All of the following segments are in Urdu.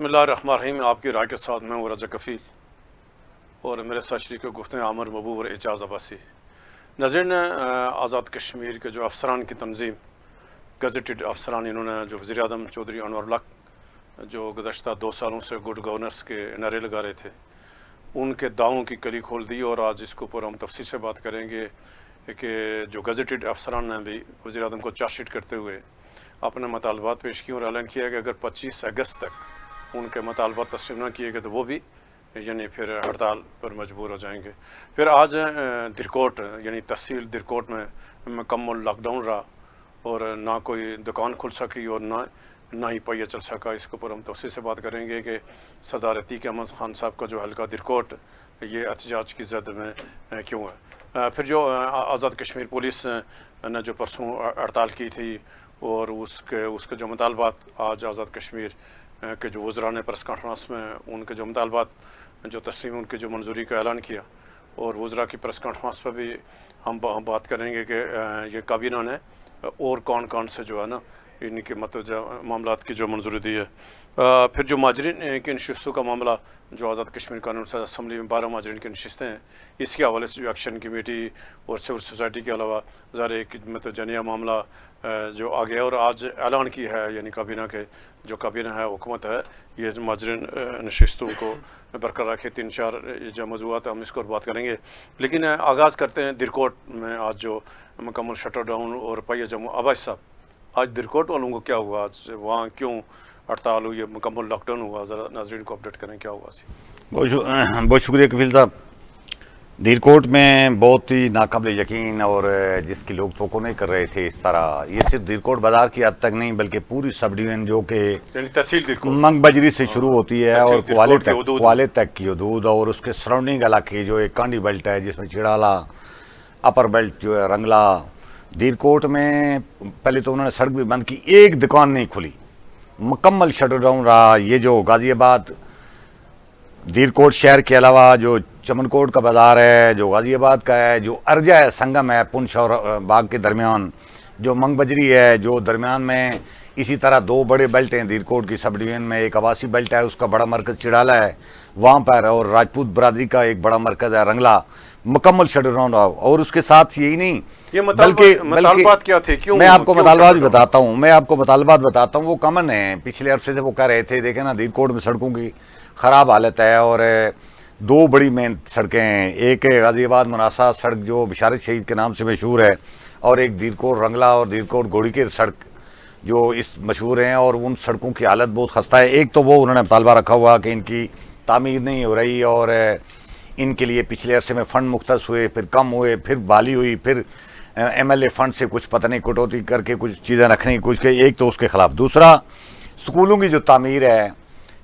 بسم اللہ الرحمن الرحیم. آپ کی رائے کے ساتھ میں ہوں رجا کفیل اور میرے ساتھ شریک گفتگو عامر محبوب اور اعجاز عباسی. ناظرین، آزاد کشمیر کے جو افسران کی تنظیم گزٹڈ افسران، انہوں نے جو وزیر اعظم چودھری انور الحق جو گزشتہ 2 سالوں سے گڈ گورننس کے نعرے لگا رہے تھے، ان کے دعووں کی کلی کھول دی. اور آج اس کے اوپر ہم تفصیل سے بات کریں گے کہ جو گزٹڈ افسران نے بھی وزیر اعظم کو چارج شیٹ کرتے ہوئے اپنے مطالبات پیش کیے اور اعلان کیا کہ اگر 25 اگست تک ان کے مطالبات تسلیم نہ کیے گئے تو وہ بھی پھر ہڑتال پر مجبور ہو جائیں گے. پھر آج درکوٹ تحصیل درکوٹ میں مکمل لاک ڈاؤن رہا اور نہ کوئی دکان کھل سکی اور نہ ہی پہیہ چل سکا. اس کے اوپر ہم تفصیل سے بات کریں گے کہ سردار عتیق احمد خان صاحب کا جو حلقہ درکوٹ یہ احتجاج کی زد میں کیوں ہے. پھر جو آزاد کشمیر پولیس نے جو پرسوں ہڑتال کی تھی اور اس کے جو مطالبات آج آزاد کشمیر کے جو وزراء نے پریس کانفرنس میں ان کے جو مطالبات جو تسلیم ان کی جو منظوری کا اعلان کیا، اور وزراء کی پریس کانفرنس پہ بھی ہم بات کریں گے کہ یہ کابینہ نے اور کون سے جو ہے نا ان کے معاملات کی جو منظوری دی ہے. پھر جو ماجرین کی نشستوں کا معاملہ جو آزاد کشمیر قانون ساز اسمبلی میں 12 ماجرین کی نشستیں ہیں، اس کے حوالے سے جو ایکشن کمیٹی اور سول سوسائٹی کے علاوہ ظاہر ایک جنیا معاملہ جو آ گیا اور آج اعلان کی ہے کابینہ کے جو کابینہ ہے حکومت ہے یہ ماجرین نشستوں کو برقرار رکھے. 3-4 جو موضوعات ہم اس کو بات کریں گے، لیکن آغاز کرتے ہیں درکوٹ میں آج جو مکمل شٹر ڈاؤن اور پہیہ جموں. عباس صاحب، آج درکوٹ والوں کو کیا ہوا؟ آج وہاں کیوں ہڑتال ہوئی، مکمل لاک ڈاؤن ہوا؟ ذرا ناظرین کو اپڈیٹ کریں کیا ہوا. بہت شکریہ کفیل صاحب. درکوٹ میں بہت ہی ناقابل یقین اور جس کی لوگ توقع نہیں کر رہے تھے اس طرح، یہ صرف درکوٹ بازار کی حد تک نہیں بلکہ پوری سب ڈویژن جو کہ تحصیل درکوٹ منگ بجری سے شروع ہوتی ہے اور کوالے تک کی حدود اور اس کے سراؤنڈنگ علاقے جو ایک کانڈی بیلٹ ہے جس میں چڑالا اپر بیلٹ جو ہے رنگلا. درکوٹ میں پہلے تو انہوں نے سڑک بھی بند کی، ایک دکان نہیں کھلی، مکمل شٹر ڈاؤن رہا. یہ جو غازی آباد درکوٹ شہر کے علاوہ جو چمن کوٹ کا بازار ہے جو غازی آباد کا ہے، جو ارجا ہے سنگم ہے پنچ اور باغ کے درمیان، جو منگ بجری ہے جو درمیان میں، اسی طرح 2 بڑے بیلٹ ہیں درکوٹ کی سب ڈویژن میں. ایک آواسی بیلٹ ہے، اس کا بڑا مرکز چڑالا ہے وہاں پر، اور راجپوت برادری کا ایک بڑا مرکز ہے رنگلا. مکمل شٹر ڈاؤن رہا. اور اس کے ساتھ یہی نہیں مطالبات کیا تھے، کیوں میں آپ کو مطالبات بتاتا ہوں وہ کامن ہیں. پچھلے عرصے سے وہ کہہ رہے تھے دیکھیں نا درکوٹ میں سڑکوں کی خراب حالت ہے اور 2 بڑی مین سڑکیں ہیں. ایک غازی آباد مناسا سڑک جو بشارت شہید کے نام سے مشہور ہے، اور ایک درکوٹ رنگلا اور درکوٹ گوڑی کے سڑک جو اس مشہور ہیں، اور ان سڑکوں کی حالت بہت خستہ ہے. ایک تو وہ انہوں نے مطالبہ رکھا ہوا کہ ان کی تعمیر نہیں ہو رہی اور ان کے لیے پچھلے عرصے میں فنڈ مختص ہوئے، پھر کم ہوئے، پھر بحالی ہوئی، پھر ایم ایل اے فنڈ سے کچھ پتہ نہیں کٹوتی کر کے کچھ چیزیں رکھنے کی کوشش کی. ایک تو اس کے خلاف. دوسرا سکولوں کی جو تعمیر ہے،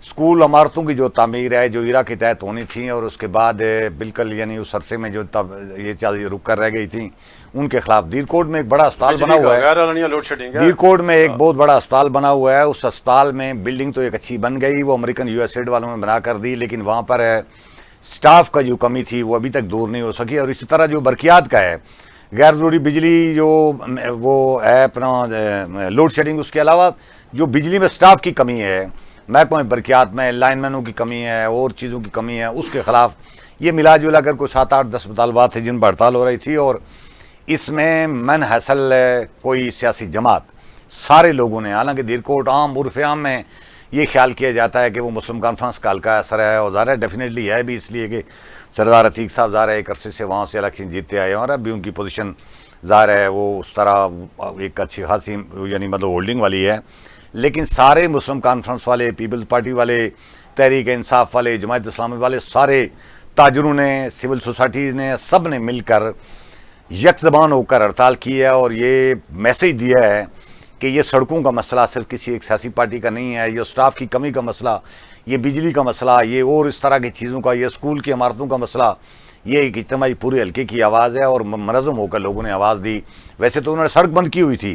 سکول عمارتوں کی جو تعمیر ہے جو ایرا کے تحت ہونی تھیں اور اس کے بعد بالکل اس عرصے میں جو یہ چیزیں رک کر رہ گئی تھیں ان کے خلاف. درکوٹ میں ایک بڑا اسپتال بنا ہوا ہے، درکوٹ میں ایک بہت بڑا اسپتال بنا ہوا ہے. اس اسپتال میں بلڈنگ تو ایک اچھی بن گئی، وہ امریکن یو ایس ایڈ والوں نے بنا کر دی، لیکن وہاں پر سٹاف کا جو کمی تھی وہ ابھی تک دور نہیں ہو سکی. اور اسی طرح جو برقیات کا ہے، غیر ضروری بجلی جو وہ ہے اپنا لوڈ شیڈنگ، اس کے علاوہ جو بجلی میں سٹاف کی کمی ہے، محکمہ برقیات میں لائن مینوں کی کمی ہے اور چیزوں کی کمی ہے، اس کے خلاف یہ ملا جلا کر کوئی 7-8-10 مطالبات تھے جن پر ہڑتال ہو رہی تھی. اور اس میں من حاصل کوئی سیاسی جماعت سارے لوگوں نے، حالانکہ درکوٹ عام عرف عام میں یہ خیال کیا جاتا ہے کہ وہ مسلم کانفرنس کا حلقہ اثر ہے، اور ظاہر ہے ڈیفینیٹلی ہے بھی، اس لیے کہ سردار عتیق صاحب ظاہر ہے ایک عرصے سے وہاں سے الیکشن جیتتے آئے ہیں اور اب بھی ان کی پوزیشن ظاہر ہے وہ اس طرح ایک اچھی خاصی ہولڈنگ والی ہے. لیکن سارے مسلم کانفرنس والے، پیپلز پارٹی والے، تحریک انصاف والے، جماعت اسلامی والے، سارے تاجروں نے، سول سوسائٹیز نے، سب نے مل کر یک زبان ہو کر ہڑتال کی ہے اور یہ میسج دیا ہے کہ یہ سڑکوں کا مسئلہ صرف کسی ایک سیاسی پارٹی کا نہیں ہے، یہ سٹاف کی کمی کا مسئلہ، یہ بجلی کا مسئلہ، یہ اور اس طرح کی چیزوں کا، یہ سکول کی عمارتوں کا مسئلہ، یہ ایک اجتماعی پورے حلقے کی آواز ہے اور منظم ہو کر لوگوں نے آواز دی. ویسے تو انہوں نے سڑک بند کی ہوئی تھی،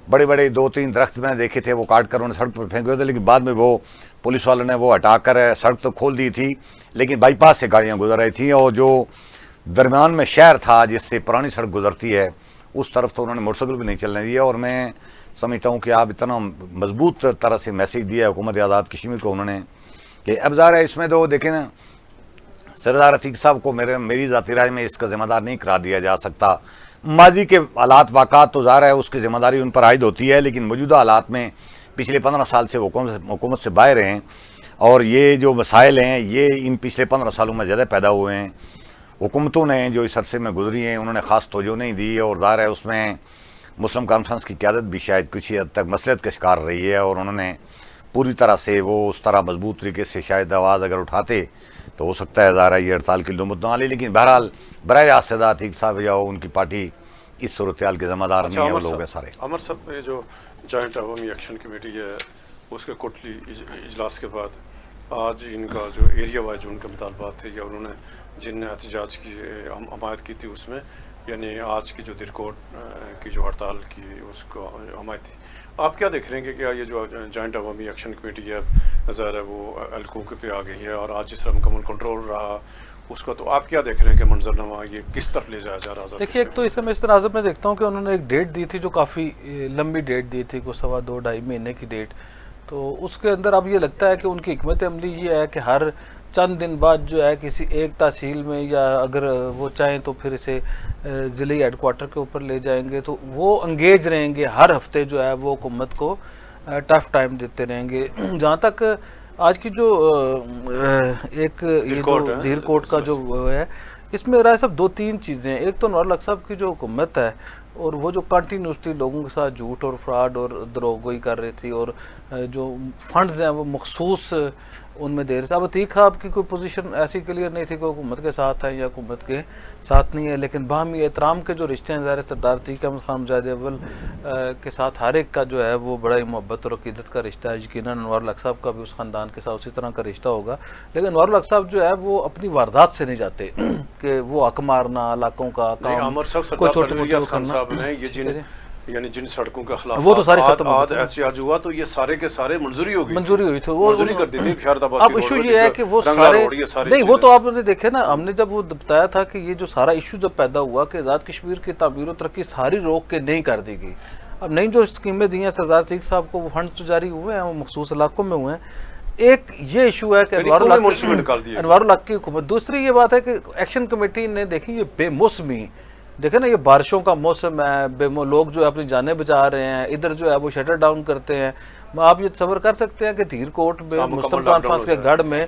بڑے بڑے 2-3 درخت میں نے دیکھے تھے وہ کاٹ کر انہوں نے سڑک پر پھینکے ہوئے تھے، لیکن بعد میں وہ پولیس والوں نے وہ ہٹا کر سڑک تو کھول دی تھی، لیکن بائی پاس سے گاڑیاں گزر رہی تھیں اور جو درمیان میں شہر تھا جس سے پرانی سڑک گزرتی ہے اس طرف تو انہوں نے موٹر سائیکل بھی نہیں چلنے دیا. اور میں سمجھتا ہوں کہ آپ اتنا مضبوط طرح سے میسیج دیا ہے حکومت آزاد کشمیر کو انہوں نے کہ اب ظاہر ہے اس میں تو دیکھیں نا سردار عتیق صاحب کو میری ذاتی رائے میں اس کا ذمہ دار نہیں قرار دیا جا سکتا. ماضی کے حالات واقعات تو ظاہر ہے اس کی ذمہ داری ان پر عائد ہوتی ہے، لیکن موجودہ حالات میں پچھلے 15 سال سے حکومت سے باہر ہیں، اور یہ جو مسائل ہیں یہ ان پچھلے 15 سالوں میں زیادہ پیدا ہوئے ہیں. حکومتوں نے جو اس عرصے میں گزری ہیں انہوں نے خاص توجہ نہیں دی، اور ظاہر ہے اس میں مسلم کانفرنس کی قیادت بھی شاید کچھ حد تک مصلحت کا شکار رہی ہے، اور انہوں نے پوری طرح سے وہ اس طرح مضبوط طریقے سے شاید آواز اگر اٹھاتے تو ہو سکتا ہے ظاہر ہے یہ ہڑتال کی نوبت نہ آ لی. لیکن بہرحال براہ راست سردار عتیق صاحب یا ان کی پارٹی اس صورتحال کے ذمہ دار نہیں ہے، وہ لوگ ہیں سارے. عمر صاحب، یہ جو جوائنٹ عوامی ایکشن کمیٹی ہے اس کے کوٹلی اجلاس کے بعد آج ان کا جو ایریا وائز جو ان کے مطالبات تھے یا انہوں نے جن احتجاج کی حمایت کی تھی اس میں، یعنی آج کی جو درکوٹ کی جو ہڑتال کی اس کو حمایت تھی، آپ کیا دیکھ رہے ہیں کہ کیا یہ جو جوائنٹ عوامی ایکشن کمیٹی ہے ظاہر ہے وہ الکو کے پہ آ گئی ہے، اور آج جس طرح مکمل کنٹرول رہا اس کا، تو آپ کیا دیکھ رہے ہیں کہ منظرنامہ یہ کس طرف لے جایا جا رہا ہے؟ دیکھیے، ایک تو اس میں اس تناظر میں دیکھتا ہوں کہ انہوں نے ایک ڈیٹ دی تھی جو کافی لمبی ڈیٹ دی تھی، کوئی 2.5 مہینے کی ڈیٹ. تو اس کے اندر اب یہ لگتا ہے کہ ان کی حکمت عملی یہ ہے کہ ہر چند دن بعد جو ہے کسی ایک تحصیل میں، یا اگر وہ چاہیں تو پھر اسے ضلعی ہیڈ کوارٹر کے اوپر لے جائیں گے، تو وہ انگیج رہیں گے ہر ہفتے جو ہے وہ حکومت کو ٹف ٹائم دیتے رہیں گے. جہاں تک آج کی جو ایک دھیر کوٹ کا جو ہے، اس میں رائے صاحب 2-3 چیزیں ہیں. ایک تو انوار الحق صاحب کی جو حکومت ہے اور وہ جو کنٹینیوسلی لوگوں کے ساتھ جھوٹ اور فراڈ اور دروغگوئی کر رہی تھی، اور جو فنڈز ہیں وہ مخصوص ان میں دے رہے تھے. اب عتیق صاحب کی کوئی پوزیشن ایسی کلیئر نہیں تھی کہ حکومت کے ساتھ ہے یا حکومت کے ساتھ نہیں ہے، لیکن باہمی احترام کے جو رشتے ہیں ظاہر سردار عتیق احمد خان مجاہد اول کے ساتھ ہر ایک کا جو ہے وہ بڑا ہی محبت اور عقیدت کا رشتہ ہے. یقیناً انوار الحق صاحب کا بھی اس خاندان کے ساتھ اسی طرح کا رشتہ ہوگا، لیکن انوار الحق صاحب جو ہے وہ اپنی واردات سے نہیں جاتے کہ وہ حق مارنا، علاقوں کا کام، کوئی چھوٹے موٹے کرنا، یعنی جن سڑکوں کے خلاف وہ تو سارے ختم احتجاج ہوا تو یہ سارے کے سارے منظوری ہوئی تھی، منظوری کر دی تھی. اب ایشو یہ ہے کہ وہ سارے نہیں، وہ تو آپ نے دیکھے نا، ہم نے جب وہ بتایا تھا کہ یہ جو سارا ایشو جب پیدا ہوا کہ آزاد کشمیر کی تعمیر و ترقی ساری روک کے نہیں کر دی گئی. اب نئی جو اسکیمیں دی ہیں سردار عتیق صاحب کو، وہ فنڈ جاری ہوئے ہیں، وہ مخصوص علاقوں میں ہوئے ہیں. ایک یہ ایشو ہے کہ انوار الحق کی حکومت. دوسری یہ بات ہے کہ ایکشن کمیٹی نے دیکھی یہ بے موسمی، دیکھیں نا، یہ بارشوں کا موسم ہے، لوگ جو ہے اپنی جانیں بچا رہے ہیں، ادھر جو ہے وہ شٹر ڈاؤن کرتے ہیں. آپ یہ تصور کر سکتے ہیں کہ دھیر کوٹ میں مسلم کانفرنس کے گڑھ میں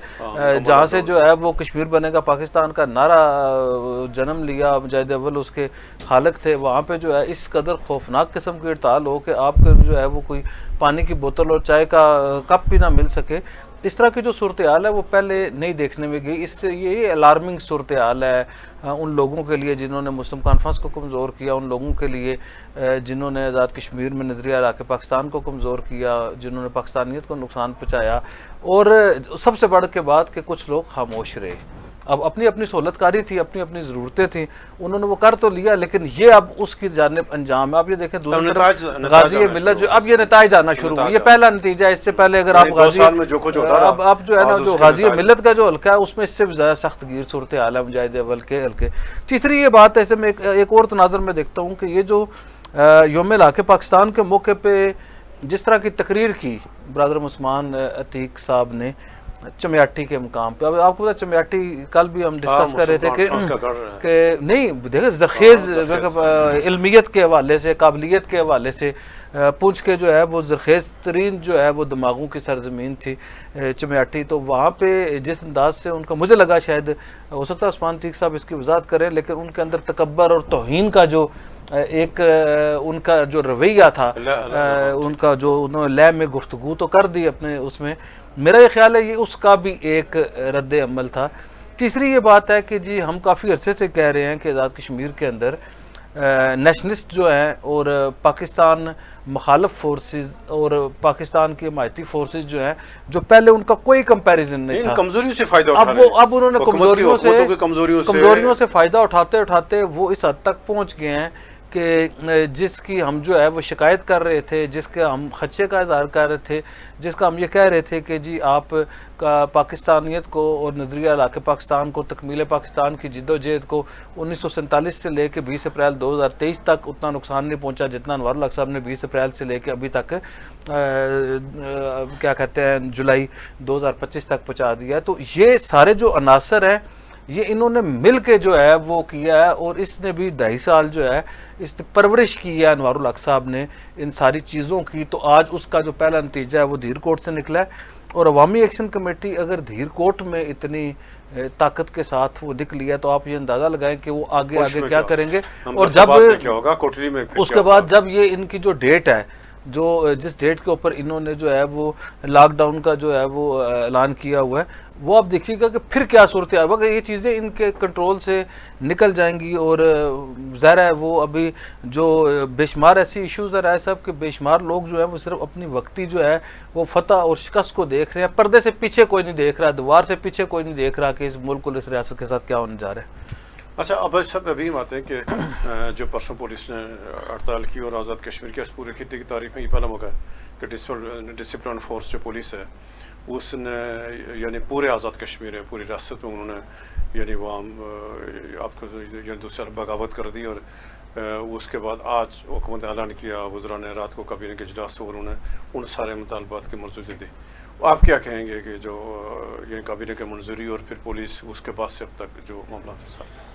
جہاں سے جو ہے وہ کشمیر بنے گا پاکستان کا نعرہ جنم لیا، مجاہد اول اس کے خالق تھے، وہاں پہ جو ہے اس قدر خوفناک قسم کی ہڑتال ہو کہ آپ کے جو ہے وہ کوئی پانی کی بوتل اور چائے کا کپ بھی نہ مل سکے. اس طرح کی جو صورتحال ہے وہ پہلے نہیں دیکھنے میں گئی. اس سے یہ الارمنگ صورتحال ہے ان لوگوں کے لیے جنہوں نے مسلم کانفرنس کو کمزور کیا، ان لوگوں کے لیے جنہوں نے آزاد کشمیر میں نظریہ لا کے پاکستان کو کمزور کیا، جنہوں نے پاکستانیت کو نقصان پہنچایا، اور سب سے بڑھ کے بات کہ کچھ لوگ خاموش رہے. اب اپنی اپنی سہولت کاری تھی، اپنی اپنی ضرورتیں تھیں، انہوں نے وہ کر تو لیا، لیکن یہ اب اس کی جانب انجام ہے. اب یہ دیکھیں دوسری طرف غازی ملت جو اب یہ نتائج آنا شروع ہوئے، یہ پہلا نتیجہ ہے. اس سے پہلے اگر آپ غازی اب جو ہے نا جو غازی ملت کا جو حلقہ ہے اس میں اس سے بھی زیادہ سخت گیر صورتحال ہے مجاہد اول کے حلقے. تیسری یہ بات ہے، اسے میں ایک اور تناظر میں دیکھتا ہوں کہ یہ جو یوم لاکِ پاکستان کے موقع پہ جس طرح کی تقریر کی برادر عثمان عتیق صاحب نے چمیاٹی کے مقام پہ. اب آپ کو پتا چمیاٹی کل بھی ہم ڈسکس کر رہے تھے کہ نہیں دیکھیں زرخیز علمیت کے حوالے سے، قابلیت کے حوالے سے پونچھ کے جو ہے وہ زرخیز ترین جو ہے وہ دماغوں کی سرزمین تھی چمیاٹی. تو وہاں پہ جس انداز سے ان کا مجھے لگا، شاید ہو سکتا ہے عثمان عتیق صاحب اس کی وضاحت کریں، لیکن ان کے اندر تکبر اور توہین کا جو ایک ان کا جو رویہ تھا، ان کا جو انہوں نے لے میں گفتگو تو کر دی اپنے اس میں، میرا یہ خیال ہے یہ اس کا بھی ایک رد عمل تھا. تیسری یہ بات ہے کہ جی ہم کافی عرصے سے کہہ رہے ہیں کہ آزاد کشمیر کے اندر نیشنلسٹ جو ہیں اور پاکستان مخالف فورسز اور پاکستان کی حمایتی فورسز جو ہیں، جو پہلے ان کا کوئی کمپیریزن نہیں تھا، کمزوریوں سے فائدہ اٹھا رہے ہیں. اب انہوں نے کمزوریوں سے فائدہ اٹھاتے اٹھاتے وہ اس حد تک پہنچ گئے ہیں کہ جس کی ہم جو ہے وہ شکایت کر رہے تھے، جس کا ہم خدشے کا اظہار کر رہے تھے، جس کا ہم یہ کہہ رہے تھے کہ جی آپ کا پاکستانیت کو اور نظریہ علاقے پاکستان کو، تکمیل پاکستان کی جد و جہد کو 1947 سے لے کے 20 اپریل 2023 تک اتنا نقصان نہیں پہنچا جتنا انوار الحق صاحب نے 20 اپریل سے لے کے ابھی تک کیا کہتے ہیں جولائی 2025 تک پہنچا دیا ہے۔ تو یہ سارے جو عناصر ہیں یہ انہوں نے مل کے جو ہے وہ کیا ہے، اور اس نے بھی 2.5 سال جو ہے اس نے پرورش کی ہے انوار الحق صاحب نے ان ساری چیزوں کی۔ تو آج اس کا جو پہلا نتیجہ ہے وہ دھیر کوٹ سے نکلا ہے، اور عوامی ایکشن کمیٹی اگر دھیر کوٹ میں اتنی طاقت کے ساتھ وہ نکلی ہے تو آپ یہ اندازہ لگائیں کہ وہ آگے کیا کریں گے۔ اور جب اس کے بعد جب یہ ان کی جو ڈیٹ ہے، جو جس ڈیٹ کے اوپر انہوں نے جو ہے وہ لاک ڈاؤن کا جو ہے وہ اعلان کیا ہوا ہے، وہ آپ دیکھیے گا کہ پھر کیا صورتحال ہوگا، یہ چیزیں ان کے کنٹرول سے نکل جائیں گی۔ اور ظاہر ہے وہ ابھی جو بے شمار ایسی ایشوز ہیں رائے صاحب کہ بے شمار لوگ جو ہیں وہ صرف اپنی وقتی جو ہے وہ فتح اور شکست کو دیکھ رہے ہیں، پردے سے پیچھے کوئی نہیں دیکھ رہا، دیوار سے پیچھے کوئی نہیں دیکھ رہا کہ اس ملک اور اس ریاست کے ساتھ کیا ہونے جا رہا ہے۔ اچھا اب سب ابھی ہم آتے ہیں کہ جو پرسوں پولیس نے ہڑتال کی اور آزاد کشمیر کے اس پورے خطے کی تاریخ میں یہ پہلا موقع ہے کہ ڈسپلن فورس جو پولیس ہے اس نے یعنی پورے آزاد کشمیر ہے، پوری ریاست میں انہوں نے یعنی وہ آپ کو دوسرا بغاوت کر دی، اور اس کے بعد آج حکومت نے اعلان کیا، وزراء نے رات کو کابینہ کے اجلاس اور انہوں نے ان سارے مطالبات کی منظوری دی۔ آپ کیا کہیں گے کہ جو یعنی کابینہ کی منظوری اور پھر پولیس اس کے بعد سے اب تک جو معاملات ہیں سارے؟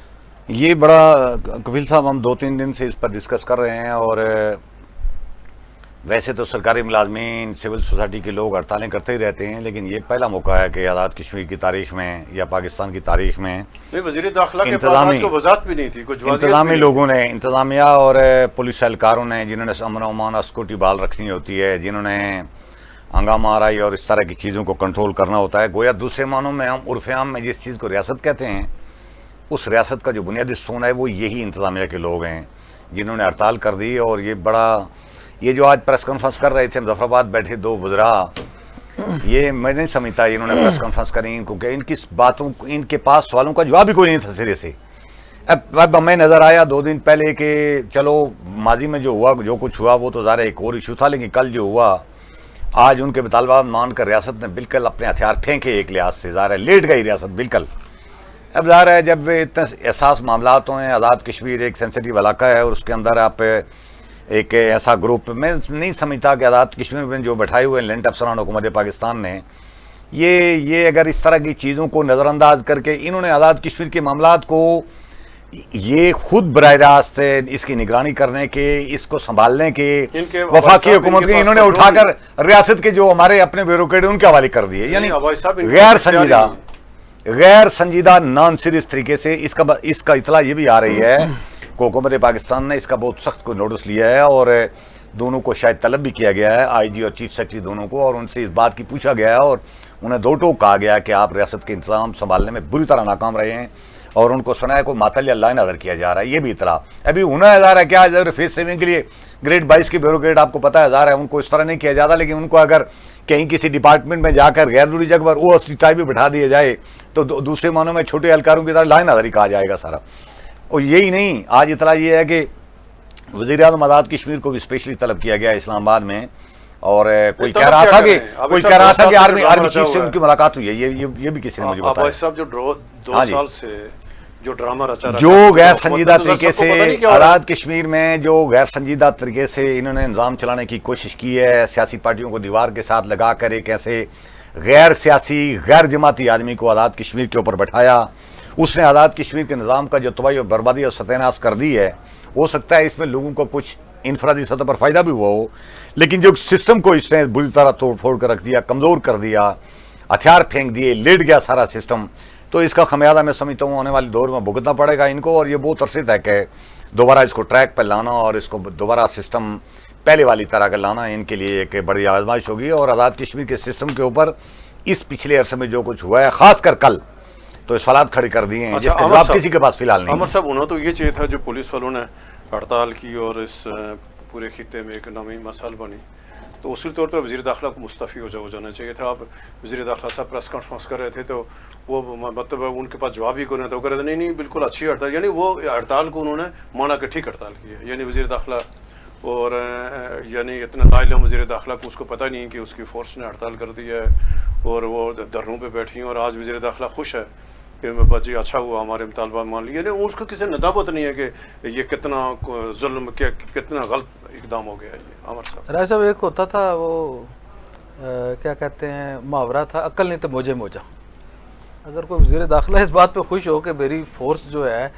یہ بڑا کفیل صاحب ہم 2-3 دن سے اس پر ڈسکس کر رہے ہیں، اور ویسے تو سرکاری ملازمین سول سوسائٹی کے لوگ ہڑتالیں کرتے ہی رہتے ہیں، لیکن یہ پہلا موقع ہے کہ آزاد کشمیر کی تاریخ میں یا پاکستان کی تاریخ میں وزیر داخلہ کے پاس کو وضاحت بھی نہیں تھی، کچھ انتظامی لوگوں نے، انتظامیہ اور پولیس اہلکاروں نے، جنہوں نے امن و امان اور سیکورٹی بحال رکھنی ہوتی ہے، جنہوں نے ہنگامہ آرائی اور اس طرح کی چیزوں کو کنٹرول کرنا ہوتا ہے، گویا دوسرے معنوں میں ہم عرف عام میں جس چیز کو ریاست کہتے ہیں اس ریاست کا جو بنیادی ستون ہے وہ یہی انتظامیہ کے لوگ ہیں جنہوں نے ہڑتال کر دی۔ اور یہ جو آج پریس کانفرنس کر رہے تھے مظفر آباد بیٹھے 2 وزراء، یہ میں نہیں سمجھتا انہوں نے پریس کانفرنس کریں، کیونکہ ان کی باتوں ان کے پاس سوالوں کا جواب بھی کوئی نہیں تھا سرے سے۔ اب ہمیں نظر آیا 2 دن پہلے کہ چلو ماضی میں جو ہوا جو کچھ ہوا وہ تو ظاہر ایک اور ایشو تھا، لیکن کل جو ہوا آج ان کے مطالبات مان کر ریاست نے بالکل اپنے ہتھیار پھینکے ایک لحاظ سے، ظاہر ہے لیٹ گئی ریاست بالکل۔ اب ظاہر ہے جب اتنے احساس معاملات ہیں، آزاد کشمیر ایک سینسیٹیو علاقہ ہے اور اس کے اندر آپ ایک ایسا گروپ، میں نہیں سمجھتا کہ آزاد کشمیر میں جو بیٹھائے ہوئے لینڈ افسران حکومت پاکستان نے یہ اگر اس طرح کی چیزوں کو نظر انداز کر کے انہوں نے آزاد کشمیر کے معاملات کو یہ خود براہ راست اس کی نگرانی کرنے کے، اس کو سنبھالنے کے وفاقی حکومت کے انہوں نے اٹھا کر ریاست کے جو ہمارے اپنے بیوروکریٹ ان کے حوالے کر دیے، یعنی غیر سنجیدہ نان سیریس طریقے سے۔ اس کا اطلاع یہ بھی آ رہی ہے کہ حکومت پاکستان نے اس کا بہت سخت کوئی نوٹس لیا ہے، اور دونوں کو شاید طلب بھی کیا گیا ہے، آئی جی اور چیف سیکرٹری دونوں کو، اور ان سے اس بات کی پوچھا گیا ہے اور انہیں 2 ٹوک کہا گیا کہ آپ ریاست کے انتظام سنبھالنے میں بری طرح ناکام رہے ہیں، اور ان کو سنا ہے کوئی معطل یا لائن نظر کیا جا رہا ہے۔ یہ بھی اطلاع ابھی ہونا ہزار ہے کیا فیس سیونگ کے لیے گریڈ 22 کے بیوروکریٹ آپ کو پتہ ہے ہزار ہے، ان کو اس طرح نہیں کیا جاتا، لیکن ان کو اگر کہیں کسی ڈپارٹمنٹ میں جا کر غیر ضروری جگہ پر او ایس ٹی ٹائی بھی بٹھا دیا جائے تو دوسرے معنوں میں چھوٹے اہلکاروں کی طرح لائن نظر ہی کہا جائے گا سارا۔ اور یہی نہیں، آج اطلاع یہ ہے کہ وزیر اعظم آزاد کشمیر کو بھی اسپیشلی طلب کیا گیا اسلام آباد میں، اور کوئی کہہ رہا تھا کہ آرمی چیف سے ان کی ملاقات ہوئی ہے، یہ بھی کسی نے مجھے بتایا۔ صاحب جو 2 سال سے جو ڈرامہ رچا رہا جو غیر سنجیدہ طریقے سے آزاد کشمیر میں جو غیر سنجیدہ طریقے سے انہوں نے نظام چلانے کی کوشش کی ہے، سیاسی پارٹیوں کو دیوار کے ساتھ لگا کر ایک ایسے غیر سیاسی غیر جماعتی آدمی کو آزاد کشمیر کے اوپر بٹھایا، اس نے آزاد کشمیر کے نظام کا جو تباہی اور بربادی اور ستیہ کر دی ہے۔ ہو سکتا ہے اس میں لوگوں کو کچھ انفرادی سطح پر فائدہ بھی ہوا ہو، لیکن جو سسٹم کو اس نے بری طرح توڑ پھوڑ کر رکھ دیا، کمزور کر دیا، ہتھیار پھینک دیے، لیٹ گیا سارا سسٹم، تو اس کا خمیازہ میں سمجھتا ہوں آنے والے دور میں بھگتنا پڑے گا ان کو، اور یہ بہت عرصے تک ہے دوبارہ اس کو ٹریک پہ لانا اور اس کو دوبارہ سسٹم پہلے والی طرح کا لانا ان کے لیے ایک بڑی آزمائش ہوگی۔ اور آزاد کشمیر کے سسٹم کے اوپر اس پچھلے عرصے میں جو کچھ ہوا ہے، خاص کر کل، تو اس حالات کھڑے کر دیے ہیں جس کا جواب کسی کے پاس فی الحال نہیں۔ عمر صاحب انہوں تو یہ چاہیے تھا جو پولیس والوں نے ہڑتال کی اور اس پورے خطے میں ایک نامی مسائل بنی، تو اصول طور پہ وزیر داخلہ کو مستعفی ہو جانا چاہیے تھا. آپ وزیر داخلہ صاحب پریس کانفرنس کر رہے تھے تو وہ مطلب ان کے پاس جواب ہی کو نہیں تھا. وہ کہہ رہے تھے نہیں بالکل اچھی ہڑتال, یعنی وہ ہڑتال کو انہوں نے مانا کہ ٹھیک ہڑتال کی ہے. یعنی وزیر داخلہ اور یعنی اتنا لا علم وزیر داخلہ کو اس کو پتہ نہیں کہ اس کی فورس نے ہڑتال کر دی ہے اور وہ دھرنوں پہ بیٹھی ہیں, اور آج وزیر داخلہ خوش ہے کہ بچی اچھا ہوا ہمارے مطالبہ مان لیے. یعنی اس کو کسی ندابت نہیں ہے کہ یہ کتنا ظلم کتنا غلط اقدام ہو گیا ہے. یہ عمر صاحب رائے صاحب ایک ہوتا تھا وہ کیا کہتے ہیں محاورہ تھا, عقل نہیں تو موجے موجہ. اگر کوئی وزیر داخلہ اس بات پہ خوش ہو کہ میری فورس جو ہے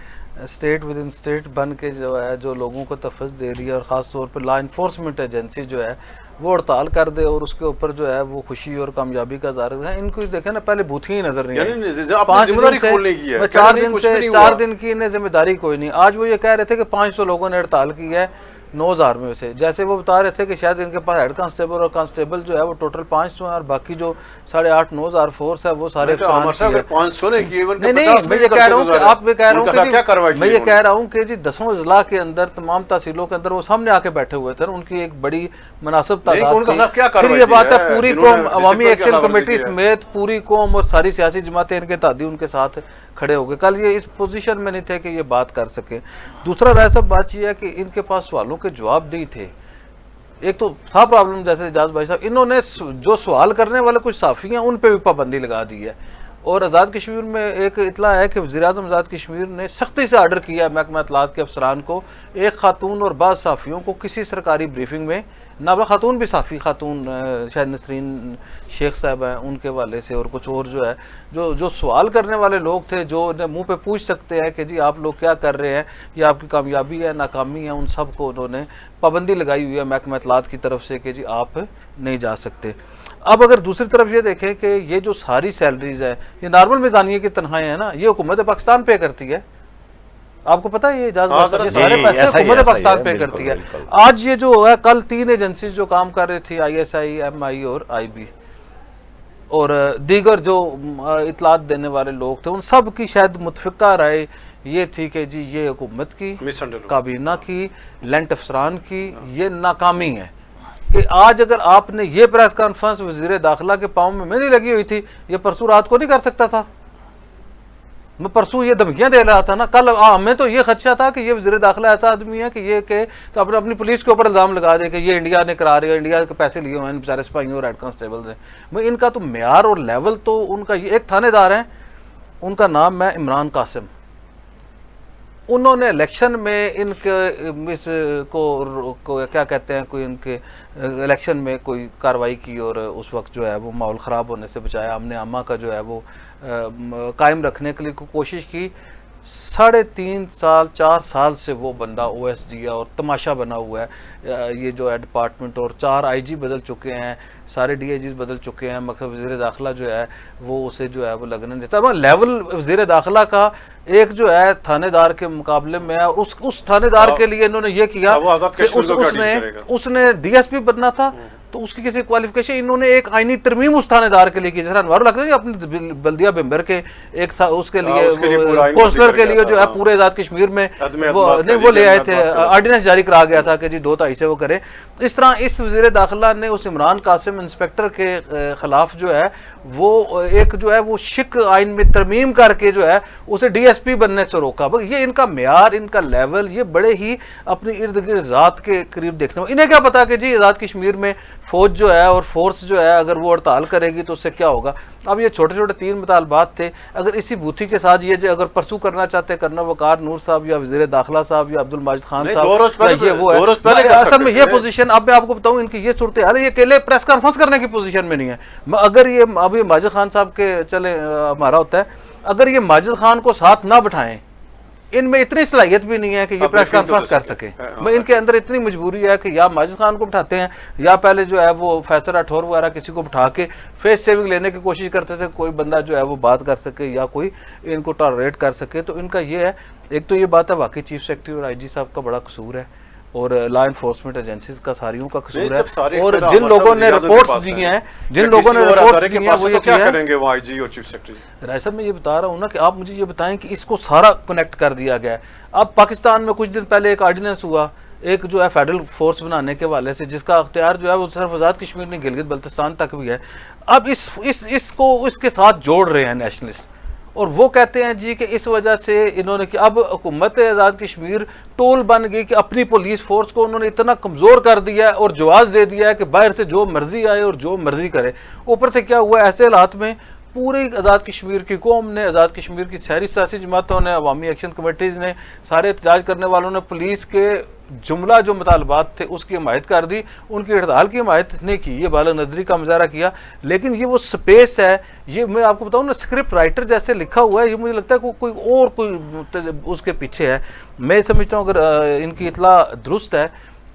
اسٹیٹ ود ان اسٹیٹ بن کے جو ہے جو لوگوں کو تحفظ دے رہی ہے, اور خاص طور پہ لا انفورسمنٹ ایجنسی جو ہے وہ ہڑتال کر دے اور اس کے اوپر جو ہے وہ خوشی اور کامیابی کا ظاہر ہے. ان کو دیکھیں نا پہلے بوتھی ہی نظر نہیں آئی, 4 دن کی انہیں ذمہ داری کوئی نہیں. آج وہ یہ کہہ رہے تھے کہ 500 لوگوں نے ہڑتال کی ہے 9000 میں سے. جیسے وہ بتا رہے تھے کہ شاید ان کے پاس ہیڈ کانسٹیبل اور کانسٹیبل جو ہے وہ ٹوٹل 500 ہیں, اور باقی جو 8,500-9,000 فورس ہے وہ سارے میں یہ کہہ رہا ہوں کہ آپ میں کہہ رہا ہوں کہ جی 10 اضلاع کے اندر تمام تحصیلوں کے اندر وہ سامنے آ کے بیٹھے ہوئے تھے, ان کی ایک بڑی مناسب تعداد تھی. پھر یہ بات ہے پوری قوم عوامی ایکشن کمیٹی سمیت پوری قوم اور ساری سیاسی جماعتیں ان کے اتحادی ان کے ساتھ کھڑے ہو گئے. کل یہ اس پوزیشن میں نہیں تھے کہ یہ بات کر سکیں. دوسرا رائے صاحب بات یہ ہے کہ ان کے پاس سوالوں کے جواب نہیں تھے. ایک تو تھا پرابلم جیسے اعجاز بھائی صاحب, انہوں نے جو سوال کرنے والے کچھ صحافی ہیں ان پہ بھی پابندی لگا دی ہے. اور آزاد کشمیر میں ایک اطلاع ہے کہ وزیر اعظم آزاد کشمیر نے سختی سے آرڈر کیا ہے محکمہ اطلاعات کے افسران کو, ایک خاتون اور بعض صحافیوں کو کسی سرکاری بریفنگ میں, نہ خاتون بھی صحافی خاتون شاید نسرین شیخ صاحب ہیں ان کے والے سے, اور کچھ اور جو ہے جو سوال کرنے والے لوگ تھے جو منہ پہ پوچھ سکتے ہیں کہ جی آپ لوگ کیا کر رہے ہیں, یہ آپ کی کامیابی ہے ناکامی ہے, ان سب کو انہوں نے پابندی لگائی ہوئی ہے محکمہ اطلاعات کی طرف سے کہ جی آپ نہیں جا سکتے. اب اگر دوسری طرف یہ دیکھیں کہ یہ جو ساری سیلریز ہیں یہ نارمل میزانیے کی تنخواہیں ہیں نا, یہ حکومت پاکستان پے کرتی ہے. آپ کو پتا ہے یہ یہ سارے پیسے حکومت پاکستان پے کرتی ہے. آج یہ جو ہے کل 3 ایجنسیز جو کام کر رہی تھی ISI, MI اور IB اور دیگر جو اطلاعات دینے والے لوگ تھے, ان سب کی شاید متفقہ رائے یہ تھی کہ جی یہ حکومت کی, کابینہ کی, لینٹ افسران کی یہ ناکامی ہے. کہ آج اگر آپ نے یہ پریس کانفرنس وزیر داخلہ کے پاؤں میں مہندی لگی ہوئی تھی, یہ پرسوں رات کو نہیں کر سکتا تھا. میں پرسوں یہ دھمکیاں دے رہا تھا نا, کل ہمیں تو یہ خدشہ تھا کہ یہ وزیر داخلہ ایسا آدمی ہے کہ یہ کہ اپنی پولیس کے اوپر الزام لگا دے کہ یہ انڈیا نے کرا رہی ہے, انڈیا کے پیسے لیے ہوئے ہیں بیچارے سپاہیوں اور ہیڈ کانسٹیبل نے. میں ان کا تو معیار اور لیول تو ان کا یہ ایک تھانے دار ہیں, ان کا نام ہے عمران قاسم. انہوں نے الیکشن میں ان کے اس کو کیا کہتے ہیں کوئی ان کے الیکشن میں کوئی کارروائی کی اور اس وقت جو ہے وہ ماحول خراب ہونے سے بچایا. امن عامہ کا جو ہے وہ قائم رکھنے کے لیے کوشش کی. 3.5 سال 4 سال سے وہ بندہ OSD ہے اور تماشا بنا ہوا ہے یہ جو ہے ڈپارٹمنٹ, اور 4 IG بدل چکے ہیں, سارے DIGs بدل چکے ہیں, مگر وزیر داخلہ جو ہے وہ اسے جو ہے وہ لگنے دیتا ہے. لیول وزیر داخلہ کا ایک جو ہے تھانے دار کے مقابلے میں ہے, اس تھانے دار کے لیے انہوں نے یہ کیا کہ اس نے DSP بننا تھا تو اس کی کسی کوالیفیکیشن انہوں نے ایک آئینی ترمیم اس تھانے دار کے لیے کی. جیسا انوار لگتا ہے اپنے بلدیہ بمبر کے ایک اس کے لیے کونسلر کے لیے جو ہے پورے آزاد کشمیر میں وہ لے آئے تھے, آرڈیننس جاری کرا گیا تھا کہ جی 2-2.5 سے وہ کرے. اس طرح اس وزیر داخلہ نے اس عمران قاسم انسپیکٹر کے خلاف جو ہے وہ ایک جو ہے وہ شک آئین میں ترمیم کر کے جو ہے اسے DSP بننے سے روکا. یہ ان کا معیار, ان کا لیول یہ بڑے ہی اپنی ارد گرد ذات کے قریب دیکھتے ہیں. انہیں کیا پتا کہ جی آزاد کشمیر میں فوج جو ہے اور فورس جو ہے اگر وہ ہڑتال کرے گی تو اس سے کیا ہوگا. اب یہ چھوٹے چھوٹے 3 مطالبات تھے, اگر اسی بوتھی کے ساتھ یہ جو اگر پرسو کرنا چاہتے کرنا وقار نور صاحب یا وزیر داخلہ صاحب یا عبد الماجد خان صاحب یہ وہ ہے اصل میں یہ پوزیشن. اب میں آپ کو بتاؤں ان کی یہ صورتحال, یہ اکیلے پریس کانفرنس کرنے کی پوزیشن میں نہیں ہے. اگر یہ ابھی ماجد خان صاحب کے چلے ہمارا ہوتا ہے, اگر یہ ماجد خان کو ساتھ نہ بٹھائیں, ان میں اتنی صلاحیت بھی نہیں ہے کہ یہ پریس کانفرنس کر سکیں. ان کے اندر اتنی مجبوری ہے کہ یا ماجد خان کو بٹھاتے ہیں یا پہلے جو ہے وہ فیصل راٹھور وغیرہ کسی کو بٹھا کے فیس سیونگ لینے کی کوشش کرتے تھے, کوئی بندہ جو ہے وہ بات کر سکے یا کوئی ان کو ٹالریٹ کر سکے. تو ان کا یہ ہے, ایک تو یہ بات ہے واقعی چیف سیکرٹری اور IG صاحب کا بڑا قصور ہے, اور لا انفورسمنٹ ایجنسیز کا ساریوں کا قصور ہے. اور جن لوگوں نے رپورٹس دی ہیں وہ یہ کیا کریں گے وہ IG اور چیف سیکرٹری. رائے صاحب میں یہ بتا رہا ہوں نا کہ آپ مجھے یہ بتائیں کہ اس کو سارا کنیکٹ کر دیا گیا ہے. اب پاکستان میں کچھ دن پہلے ایک آرڈیننس ہوا ایک جو ہے فیڈرل فورس بنانے کے حوالے سے، جس کا اختیار جو ہے وہ صرف آزاد کشمیر نہیں گلگت بلتستان تک بھی ہے، اب اس کو اس کے ساتھ جوڑ رہے ہیں نیشنلسٹ، اور وہ کہتے ہیں جی کہ اس وجہ سے انہوں نے کہ اب حکومت آزاد کشمیر ٹول بن گئی کہ اپنی پولیس فورس کو انہوں نے اتنا کمزور کر دیا ہے اور جواز دے دیا ہے کہ باہر سے جو مرضی آئے اور جو مرضی کرے۔ اوپر سے کیا ہوا، ایسے حالات میں پوری آزاد کشمیر کی قوم نے، آزاد کشمیر کی شہری سیاسی جماعتوں نے، عوامی ایکشن کمیٹیز نے، سارے احتجاج کرنے والوں نے پولیس کے جملہ جو مطالبات تھے اس کی حمایت کر دی، ان کی ہڑتال کی حمایت نہیں کی، یہ بالغ نظری کا مظاہرہ کیا۔ لیکن یہ وہ سپیس ہے، یہ میں آپ کو بتاؤں نا، اسکرپٹ رائٹر جیسے لکھا ہوا ہے، یہ مجھے لگتا ہے کوئی اس کے پیچھے ہے۔ میں سمجھتا ہوں اگر ان کی اطلاع درست ہے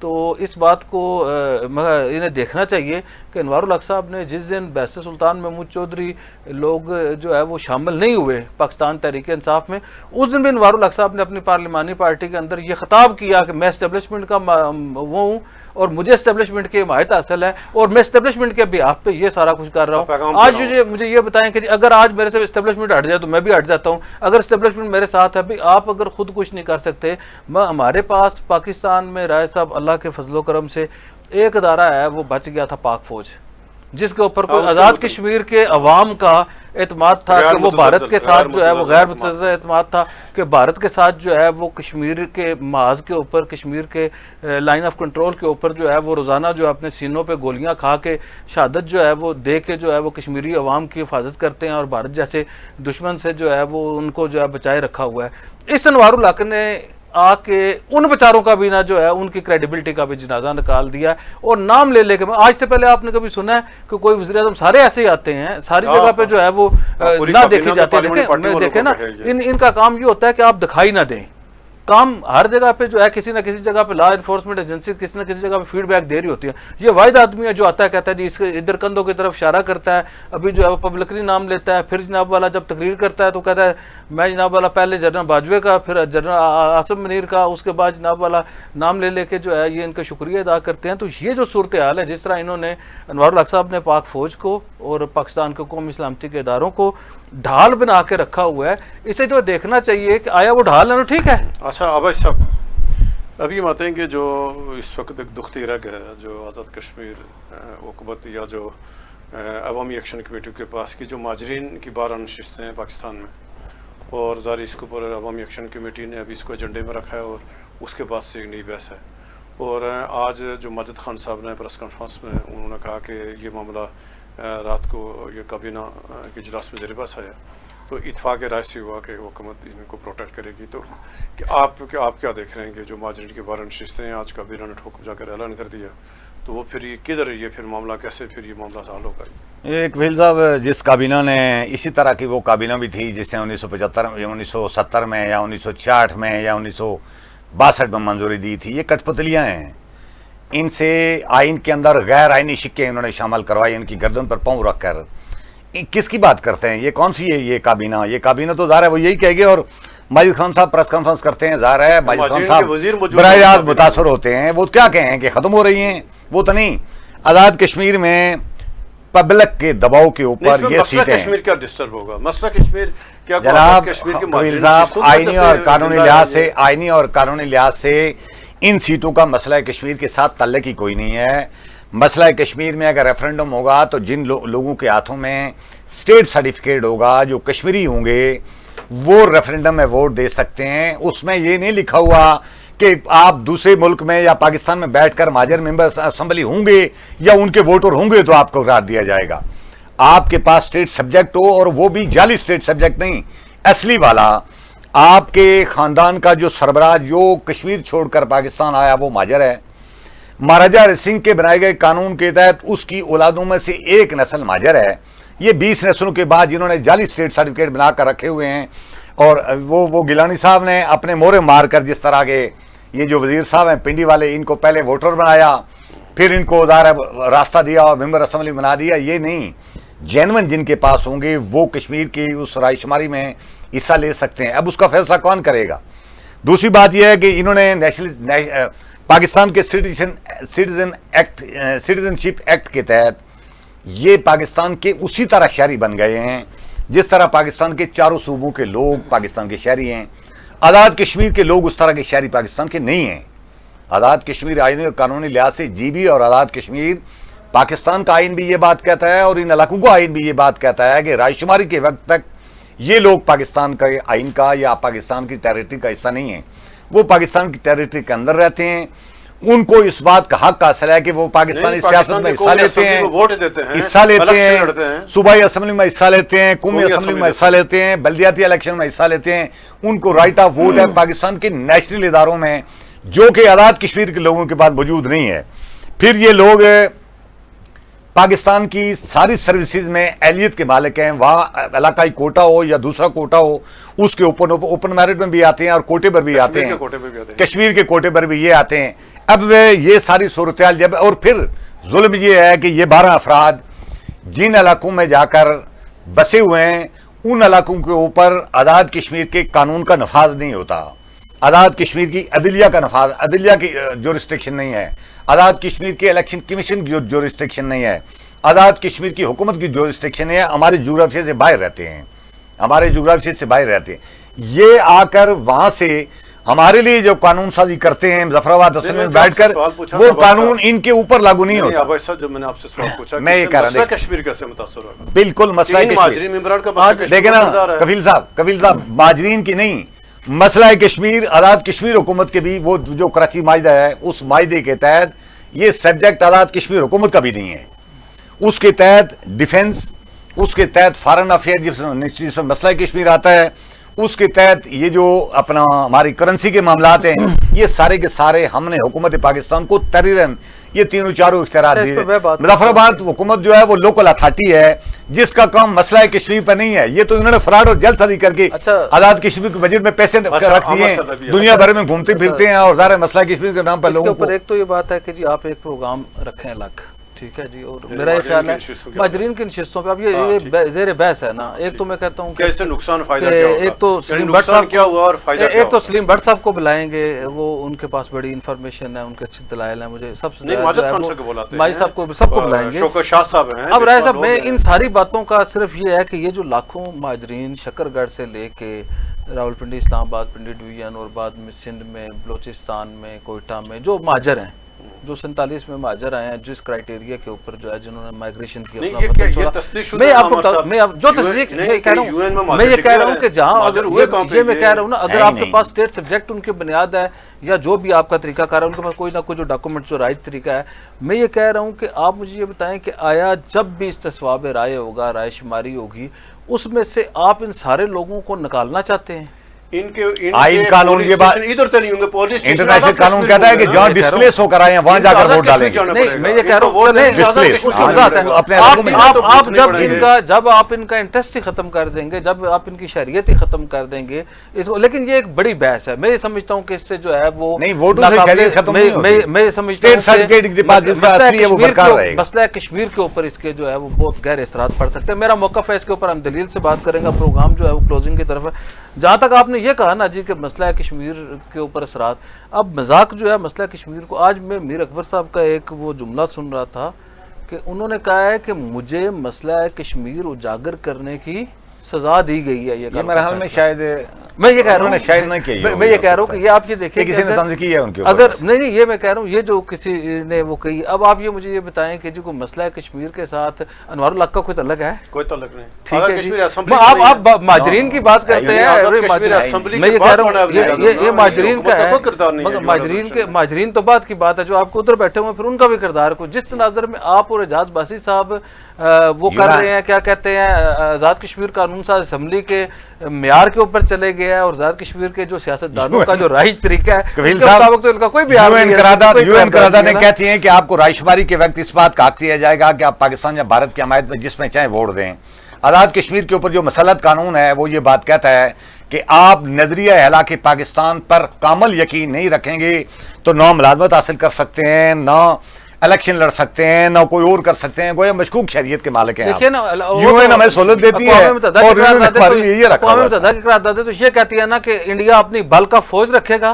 تو اس بات کو انہیں دیکھنا چاہیے کہ انوار الحق صاحب نے جس دن بیسر سلطان محمود چودھری لوگ جو ہے وہ شامل نہیں ہوئے پاکستان تحریک انصاف میں، اس دن بھی انوار الحق صاحب نے اپنی پارلیمانی پارٹی کے اندر یہ خطاب کیا کہ میں اسٹیبلشمنٹ کا وہ ہوں اور مجھے اسٹیبلشمنٹ کی حمایت حاصل ہے اور میں اسٹیبلشمنٹ کے بیہاف پہ یہ سارا کچھ کر رہا ہوں۔ آج مجھے یہ بتائیں کہ اگر آج میرے سے اسٹیبلشمنٹ ہٹ جائے تو میں بھی ہٹ جاتا ہوں، اگر اسٹیبلشمنٹ میرے ساتھ ہے، آپ اگر خود کچھ نہیں کر سکتے، ہمارے پاس پاکستان میں رائے صاحب اللہ کے فضل و کرم سے ایک ادارہ ہے، وہ بچ گیا تھا، پاک فوج، جس کے اوپر کوئی آزاد کشمیر کے عوام کا اعتماد تھا کہ وہ بھارت کے ساتھ جو ہے وہ غیر متزلزل اعتماد تھا کہ بھارت کے ساتھ جو ہے وہ کشمیر کے محاذ کے اوپر، کشمیر کے لائن آف کنٹرول کے اوپر جو ہے وہ روزانہ جو ہے اپنے سینوں پہ گولیاں کھا کے شہادت جو ہے وہ دے کے جو ہے وہ کشمیری عوام کی حفاظت کرتے ہیں اور بھارت جیسے دشمن سے جو ہے وہ ان کو جو ہے بچائے رکھا ہوا ہے۔ اس انوار الحق نے آ کے ان بیچاروں کا بھی نہ جو ہے ان کی کریڈیبلٹی کا بھی جنازہ نکال دیا اور نام لے کے آج سے پہلے آپ نے کبھی سنا ہے کہ کوئی وزیر اعظم، سارے ایسے ہی آتے ہیں، ساری جگہ پہ جو ہے وہ نہ دیکھے جاتے ہیں۔ دیکھیں نا، ان کا کام یہ ہوتا ہے کہ آپ دکھائی نہ دیں، کام ہر جگہ پہ جو ہے کسی نہ کسی جگہ پہ لا انفورسمنٹ ایجنسی کسی نہ کسی جگہ پہ فیڈ بیک دے رہی ہوتی ہے۔ یہ واحد آدمی ہے جو آتا ہے کہتا ہے جی اس کے ادھر کندھوں کی طرف اشارہ کرتا ہے، ابھی جو ہے وہ پبلکلی نام لیتا ہے، پھر جناب والا جب تقریر کرتا ہے تو کہتا ہے میں جناب والا پہلے جنرل باجوے کا، پھر جنرل عاصم منیر کا، اس کے بعد جناب والا نام لے کے جو ہے یہ ان کا شکریہ ادا کرتے ہیں۔ تو یہ جو صورتحال ہے، جس طرح انہوں نے انوار الحق صاحب نے پاک فوج کو اور پاکستان کے قومی سلامتی کے اداروں کو ڈھال بنا کے رکھا ہوا ہے، اسے جو دیکھنا چاہیے کہ آیا وہ ڈھال ہے ٹھیک ہے۔ اچھا ابھی صاحب، ابھی ہم آتے ہیں کہ جو اس وقت ایک دکھتی رگ ہے جو آزاد کشمیر حکومت یا جو عوامی ایکشن کمیٹی کے پاس کی جو مہاجرین کی 12 نشستیں ہیں پاکستان میں، اور ظاہر اس کے اوپر عوامی ایکشن کمیٹی نے ابھی اس کو ایجنڈے میں رکھا ہے اور اس کے بعد سے ایک نئی بحث ہے۔ اور آج جو ماجد خان صاحب نے پریس کانفرنس میں انہوں نے کہا کہ یہ معاملہ رات کو یہ کابینہ کے اجلاس میں زیر بحث آیا تو اتفاق رائے سے ہوا کہ حکومت ان کو پروٹیکٹ کرے گی۔ تو کہ آپ کیا دیکھ رہے ہیں کہ جو مہاجرین کے 12 نشستیں ہیں آج کابینہ نے ٹھوک جا کر اعلان کر دیا، تو وہ پھر یہ کدھر ہے، یہ پھر معاملہ کیسے پھر یہ معاملہ حل ہوگا؟ ایک ویل صاحب، جس کابینہ نے اسی طرح کی وہ کابینہ بھی تھی جس نے 1970 میں یا 1966 میں یا 1962 میں منظوری دی تھی، یہ کٹ پتلیاں ہیں، ان سے آئین کے اندر غیر آئینی شکیں انہوں نے شامل کروائی، ان کی گردن پر پاؤں رکھ کر۔ کس کی بات کرتے ہیں؟ یہ کون سی ہے یہ کابینہ؟ یہ کابینہ تو ظاہر ہے وہ یہی کہے گے، اور ماجد خان صاحب پریس کانفرنس کرتے ہیں، ظاہر ہے ماجد خان صاحب براہ راست متاثر ہوتے ہیں، وہ کیا کہیں کہ ختم ہو رہی ہیں؟ وہ تو نہیں، آزاد کشمیر میں پبلک کے دباؤ کے اوپر یہ سیٹیں، کشمیر کیا ڈسٹرب ہوگا؟ مسئلہ کشمیر کیا جناب کشمیر کے ویل صاحب، آئینی اور قانونی لحاظ سے ان سیٹوں کا مسئلہ کشمیر کے ساتھ تعلق ہی کوئی نہیں ہے۔ مسئلہ کشمیر میں اگر ریفرنڈم ہوگا تو جن لوگوں کے ہاتھوں میں اسٹیٹ سرٹیفکیٹ ہوگا، جو کشمیری ہوں گے، وہ ریفرنڈم میں ووٹ دے سکتے ہیں۔ اس میں یہ نہیں لکھا ہوا کہ آپ دوسرے ملک میں یا پاکستان میں بیٹھ کر مہاجر ممبر اسمبلی ہوں گے یا ان کے ووٹر ہوں گے تو آپ کو قرار دیا جائے گا۔ آپ کے پاس اسٹیٹ سبجیکٹ ہو، اور وہ بھی جعلی اسٹیٹ سبجیکٹ نہیں، اصلی والا، آپ کے خاندان کا جو سربراہ جو کشمیر چھوڑ کر پاکستان آیا وہ مہاجر ہے، مہاراجہ ہری سنگھ کے بنائے گئے قانون کے تحت اس کی اولادوں میں سے ایک نسل مہاجر ہے۔ یہ 20 نسلوں کے بعد جنہوں نے جعلی اسٹیٹ سرٹیفکیٹ بنا کر رکھے ہوئے ہیں، اور وہ گیلانی صاحب نے اپنے مورے مار کر جس طرح کے یہ جو وزیر صاحب ہیں پنڈی والے، ان کو پہلے ووٹر بنایا، پھر ان کو راستہ دیا اور ممبر اسمبلی بنا دیا، یہ نہیں، جینون جن کے پاس ہوں گے وہ کشمیر کی اس رائے شماری میں حصہ لے سکتے ہیں۔ اب اس کا فیصلہ کون کرے گا؟ دوسری بات یہ ہے کہ انہوں نے پاکستان کے سٹیزن شپ ایکٹ کے تحت یہ پاکستان کے اسی طرح شہری بن گئے ہیں جس طرح پاکستان کے چاروں صوبوں کے لوگ پاکستان کے شہری ہیں۔ آزاد کشمیر کے لوگ اس طرح کے شہری پاکستان کے نہیں ہیں۔ آزاد کشمیر آئینی اور قانونی لحاظ سے جی بی اور آزاد کشمیر پاکستان کا آئین بھی یہ بات کہتا ہے اور ان علاقوں کا آئین بھی یہ بات کہتا ہے کہ رائے شماری کے وقت تک یہ لوگ پاکستان کا آئین کا یا پاکستان کی ٹیریٹری کا حصہ نہیں ہیں، وہ پاکستان کی ٹیریٹری کے اندر رہتے ہیں، ان کو اس بات کا حق حاصل ہے کہ وہ پاکستانی سیاست میں حصہ لیتے ہیں، حصہ لیتے ہیں، صوبائی اسمبلی میں حصہ لیتے ہیں، قومی اسمبلی میں حصہ لیتے ہیں، بلدیاتی الیکشن میں حصہ لیتے ہیں، ان کو رائٹ آف ووٹ ہے پاکستان کے نیشنل اداروں میں، جو کہ آزاد کشمیر کے لوگوں کے پاس موجود نہیں ہے۔ پھر یہ لوگ پاکستان کی ساری سروسز میں اہلیت کے مالک ہیں، وہاں علاقائی کوٹا ہو یا دوسرا کوٹا ہو، اس کے اوپن میرٹ میں بھی آتے ہیں اور کوٹے پر بھی آتے ہیں، کشمیر کے کوٹے پر بھی یہ آتے ہیں۔ اب یہ ساری صورتحال جب، اور پھر ظلم یہ ہے کہ یہ 12 افراد جن علاقوں میں جا کر بسے ہوئے ہیں ان علاقوں کے اوپر آزاد کشمیر کے قانون کا نفاذ نہیں ہوتا، آزاد کشمیر کی عدلیہ کا نفاذ، عدلیہ کی جورسٹکشن نہیں ہے، آزاد کشمیر کے الیکشن کمیشن کی جورسٹکشن نہیں ہے، آزاد کشمیر کی حکومت کی جورسٹکشن ہے، ہمارے جغرافیہ سے باہر رہتے ہیں، ہمارے جغرافیہ سے باہر رہتے ہیں۔ یہ آ کر وہاں سے ہمارے لیے جو قانون سازی کرتے ہیں مظفر آباد اسمبلی میں بیٹھ کر، وہ قانون ان کے اوپر لاگو نہیں ہوتا۔ بھائی صاحب، جب میں نے آپ سے سوال پوچھا میں یہ کہہ رہا مسئلہ کشمیر کیسے متاثر ہوگا؟ بالکل مسئلہ دیکھیں نا کفیل صاحب، مہاجرین کی نہیں، مسئلہ کشمیر، آزاد کشمیر حکومت کے بھی وہ جو کراچی معاہدہ ہے، اس معاہدے کے تحت یہ سبجیکٹ آزاد کشمیر حکومت کا بھی نہیں ہے، اس کے تحت ڈیفنس، اس کے تحت فارن افیئر جس میں مسئلہ کشمیر آتا ہے، اس کے تحت یہ جو اپنا ہماری کرنسی کے معاملات ہیں، یہ سارے کے سارے ہم نے حکومت پاکستان کو تحریراً یہ تینوں چاروں اختیارات دیے۔ مظفر آباد حکومت جو ہے وہ لوکل اتھارٹی ہے جس کا کام مسئلہ کشمیر پہ نہیں ہے، یہ تو انہوں نے فراڈ اور جل سازی کر کے آزاد کشمیر کے بجٹ میں پیسے رکھ دیے ہیں، دنیا بھر میں گھومتے پھرتے ہیں اور ظاہر مسئلہ کشمیر کے نام پر لوگوں کو۔ ایک تو یہ بات ہے کہ جی آپ ایک پروگرام رکھیں الگ، ٹھیک ہے جی، اور میرا یہ خیال ہے مہاجرین کی نشستوں پہ اب یہ زیر بحث ہے نا۔ ایک تو میں کہتا ہوں کہ اس سے نقصان فائدہ کیا ہوگا، ایک تو سلیم بٹ صاحب کیا ہوا اور فائدہ کیا، ایک تو سلیم بٹ صاحب کو بلائیں گے، وہ ان کے پاس بڑی انفارمیشن ہے، ان کے اچھے دلائل ہیں، مجھے سب سے ماجد صاحب کو سب کو بلائیں گے، شوکت شاہ صاحب ہیں۔ اب رائے صاحب، میں ان ساری باتوں کا صرف یہ ہے کہ یہ جو لاکھوں مہاجرین شکر گڑھ سے لے کے راولپنڈی، اسلام آباد، پنڈی ڈویژن اور بعد میں سندھ میں، بلوچستان میں، کوئٹہ میں جو مہاجر ہیں، جو 47 میں مہاجر آئے ہیں جس کرائیٹیریا کے اوپر جو ہے جنہوں نے مائگریشن کی، میں یہ کہہ رہا ہوں کہ جہاں یہ میں کہہ رہا ہوں نا، اگر آپ کے پاس اسٹیٹ سبجیکٹ ان کی بنیاد ہے یا جو بھی آپ کا طریقہ کار ہے، ان کے پاس کوئی نہ کوئی جو ڈاکومنٹ جو رائج طریقہ ہے، میں یہ کہہ رہا ہوں کہ آپ مجھے یہ بتائیں کہ آیا جب بھی استصواب رائے ہوگا، رائے شماری ہوگی، اس میں سے آپ ان سارے لوگوں کو نکالنا چاہتے ہیں؟ آئین قانون یہ بات انٹرنیشنل قانون کہتا ہے کہ جہاں ڈسپلیس ہو کر آئے ہیں وہاں جا کر ووٹ ڈالیں گے۔ نہیں، میں یہ کہہ رہا ہوں جب آپ ان کا انٹرسٹ ہی ختم کر دیں گے، جب آپ ان کی شہریت ہی ختم کر دیں گے، لیکن یہ ایک بڑی بحث ہے، میں یہ سمجھتا ہوں کہ اس سے جو ہے وہ نہیں، ووٹوں سے شہریت ختم نہیں ہوتی، میں یہ سمجھتا ہوں کہ مسئلہ کشمیر کے اوپر اس کے جو ہے وہ بہت گہرے اثرات پڑ سکتے ہیں۔ میرا موقف ہے اس کے اوپر ہم دلیل سے بات کریں گے، پروگرام جو ہے وہ کلوزنگ کی طرف ہے۔ جہاں تک آپ نے یہ کہا نا جی کہ مسئلہ کشمیر کے اوپر اثرات، اب مذاق جو ہے مسئلہ کشمیر کو، آج میں میر اکبر صاحب کا ایک وہ جملہ سن رہا تھا کہ انہوں نے کہا ہے کہ مجھے مسئلہ کشمیر اجاگر کرنے کی سزا دی گئی ہے۔ یہ میرے حال میں شاید میں یہ کہہ رہا ہوں، شاید نہیں کی، میں یہ کہہ رہا ہوں کہ یہ آپ یہ دیکھیں کسی نے طنز کی ہے ان کے اوپر، اگر نہیں یہ میں کہہ رہا ہوں یہ جو کسی نے وہ کہی۔ اب آپ یہ مجھے یہ بتائیں کہ جو مسئلہ کشمیر کے ساتھ انوار الحق کا کوئی تعلق ہے؟ کوئی تعلق نہیں، ٹھیک ہے، آپ مہاجرین کی بات کرتے ہیں، میں یہ کہہ رہا ہوں یہ مہاجرین کا ہے، مگر مہاجرین تو بات کی بات ہے، جو آپ کو ادھر بیٹھے ہوئے پھر ان کا بھی کردار کو، جس تناظر میں آپ اور اعجاز باسی صاحب وہ کر رہے ہیں، کیا کہتے ہیں، آزاد کشمیر قانون ساز اسمبلی کے معیار کے اوپر چلے گیا ہے، اور آزاد کشمیر کے جو سیاستدانوں کا جو رائج طریقہ ہے اس کے مطابق تو ان کا کوئی بھی یو این قراردادیں کہتی ہیں کہ آپ کو رائے شماری کے وقت اس بات کا حق دیا جائے گا کہ آپ پاکستان یا بھارت کی حمایت میں جس میں چاہیں ووٹ دیں۔ آزاد کشمیر کے اوپر جو مسلط قانون ہے وہ یہ بات کہتا ہے کہ آپ نظریہ ہلاک پاکستان پر کامل یقین نہیں رکھیں گے تو نہ ملازمت حاصل کر سکتے ہیں، نہ الیکشن لڑ سکتے ہیں، نہ کوئی اور کر سکتے ہیں، گویا مشکوک شہریت کے مالک ہیں۔ یو این ہمیں سہولت دیتی ہے اور یہ کہتی ہے نا کہ انڈیا اپنی بل کا فوج رکھے گا،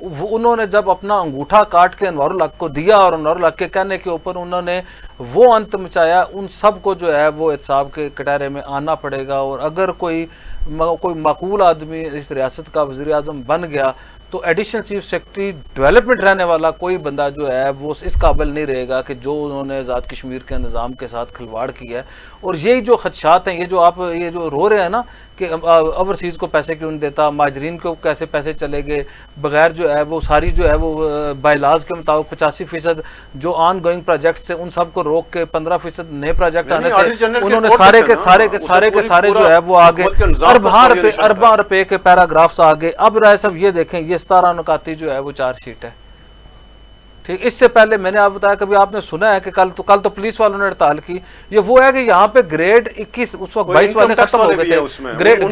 انہوں نے جب اپنا انگوٹھا کاٹ کے انوار الحق کو دیا اور انوار الحق کے کہنے کے اوپر انہوں نے وہ انت مچایا، ان سب کو جو ہے وہ احتساب کے کٹہرے میں آنا پڑے گا. اور اگر کوئی معقول آدمی اس ریاست کا وزیر اعظم بن گیا تو ایڈیشنل چیف سیکرٹری ڈیولپمنٹ رہنے والا کوئی بندہ جو ہے وہ اس قابل نہیں رہے گا کہ جو انہوں نے آزاد کشمیر کے نظام کے ساتھ کھلواڑ کیا ہے. اور یہی جو خدشات ہیں، یہ جو آپ یہ جو رو رہے ہیں نا کہ اوورسیز کو پیسے کیوں نہیں دیتا، مہاجرین کو کیسے پیسے چلے گئے بغیر جو ہے وہ ساری جو ہے وہ بائی لاز کے مطابق 85% جو آن گوئنگ پروجیکٹس تھے ان سب کو روک کے 15% نئے پروجیکٹ آنے تھے، انہوں نے سارے کے سارے جو ہے وہ آگے ارباں روپے کے پیراگرافس آگے. اب رائے صاحب یہ دیکھیں، یہ 17 نکاتی جو ہے وہ چارج شیٹ ہے. ٹھیک، اس سے پہلے میں نے آپ بتایا کبھی آپ نے سنا ہے کہ کل تو پولیس والوں نے ہڑتال کی. یہ وہ ہے کہ یہاں پہ گریڈ 21 اس وقت 22 والے ختم ہو گئے تھے، گریڈ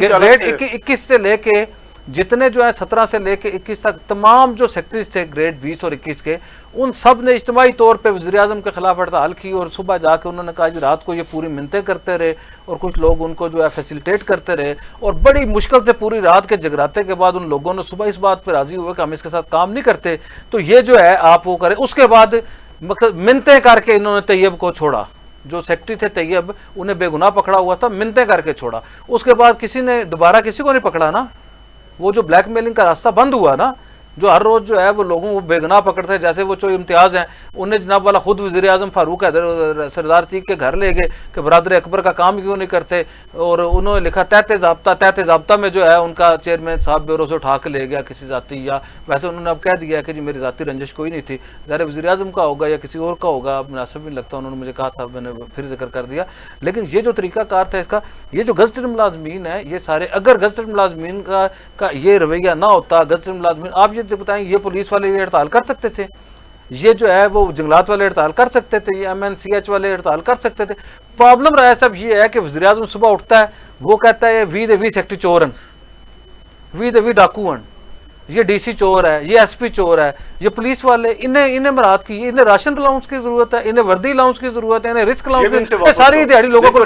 21 سے لے کے جتنے جو ہے 17 سے لے کے 21 تک تمام جو سیکٹریز تھے گریڈ 20 اور 21 کے، ان سب نے اجتماعی طور پہ وزیر اعظم کے خلاف ہڑتال کی. اور صبح جا کے انہوں نے کہا جی رات کو یہ پوری منتیں کرتے رہے اور کچھ لوگ ان کو جو ہے فیسیلیٹیٹ کرتے رہے، اور بڑی مشکل سے پوری رات کے جگراتے کے بعد ان لوگوں نے صبح اس بات پہ راضی ہوئے کہ ہم اس کے ساتھ کام نہیں کرتے تو یہ جو ہے آپ وہ کریں. اس کے بعد منتیں کر کے انہوں نے طیب کو چھوڑا، جو سیکرٹری تھے طیب انہیں بے گناہ پکڑا ہوا تھا، منتیں کر کے چھوڑا. اس کے بعد کسی نے دوبارہ کسی کو نہیں پکڑا نا، وہ جو بلیک میلنگ کا راستہ بند ہوا نا، جو ہر روز جو ہے وہ لوگوں کو بے گناہ پکڑتے ہیں، جیسے وہ جو امتیاز ہیں انہیں جناب والا خود وزیر اعظم فاروق حیدر سردار تیگ کے گھر لے گئے کہ برادر اکبر کا کام کیوں نہیں کرتے، اور انہوں نے لکھا تحت ضابطہ میں جو ہے ان کا چیئرمین صاحب بیورو سے اٹھا کے لے گیا کسی ذاتی، یا ویسے انہوں نے اب کہہ دیا کہ جی میری ذاتی رنجش کوئی نہیں تھی، ظاہر وزیر اعظم کا ہوگا یا کسی اور کا ہوگا، اب مناسب نہیں لگتا، انہوں نے مجھے کہا تھا، میں نے پھر ذکر کر دیا. لیکن یہ جو طریقہ کار تھا اس کا، یہ جو گزٹڈ ملازمین ہے یہ سارے، اگر گزٹڈ ملازمین کا یہ رویہ نہ ہوتا، گزٹڈ ملازمین آپ یہ بتائیں یہ پولیس والے یہ ہڑتال کر سکتے تھے، یہ جو ہے وہ جنگلات والے ہڑتال کر سکتے تھے، یہ MNCH والے ہڑتال کر سکتے تھے. پرابلم رہا ہے سب یہ ہے کہ وزیر اعظم صبح اٹھتا ہے وہ کہتا ہے وی سیکٹری چور ہیں، وی ڈاکو ہیں، یہ DC چور ہے، یہ SP چور ہے، یہ پولیس والے انہیں مراد کی، انہیں راشن الاؤنس کی ضرورت ہے، انہیں وردی الاؤنس کی ضرورت ہے، انہیں رسک الاؤنس کی، ساری دیہڑی لوگوں کو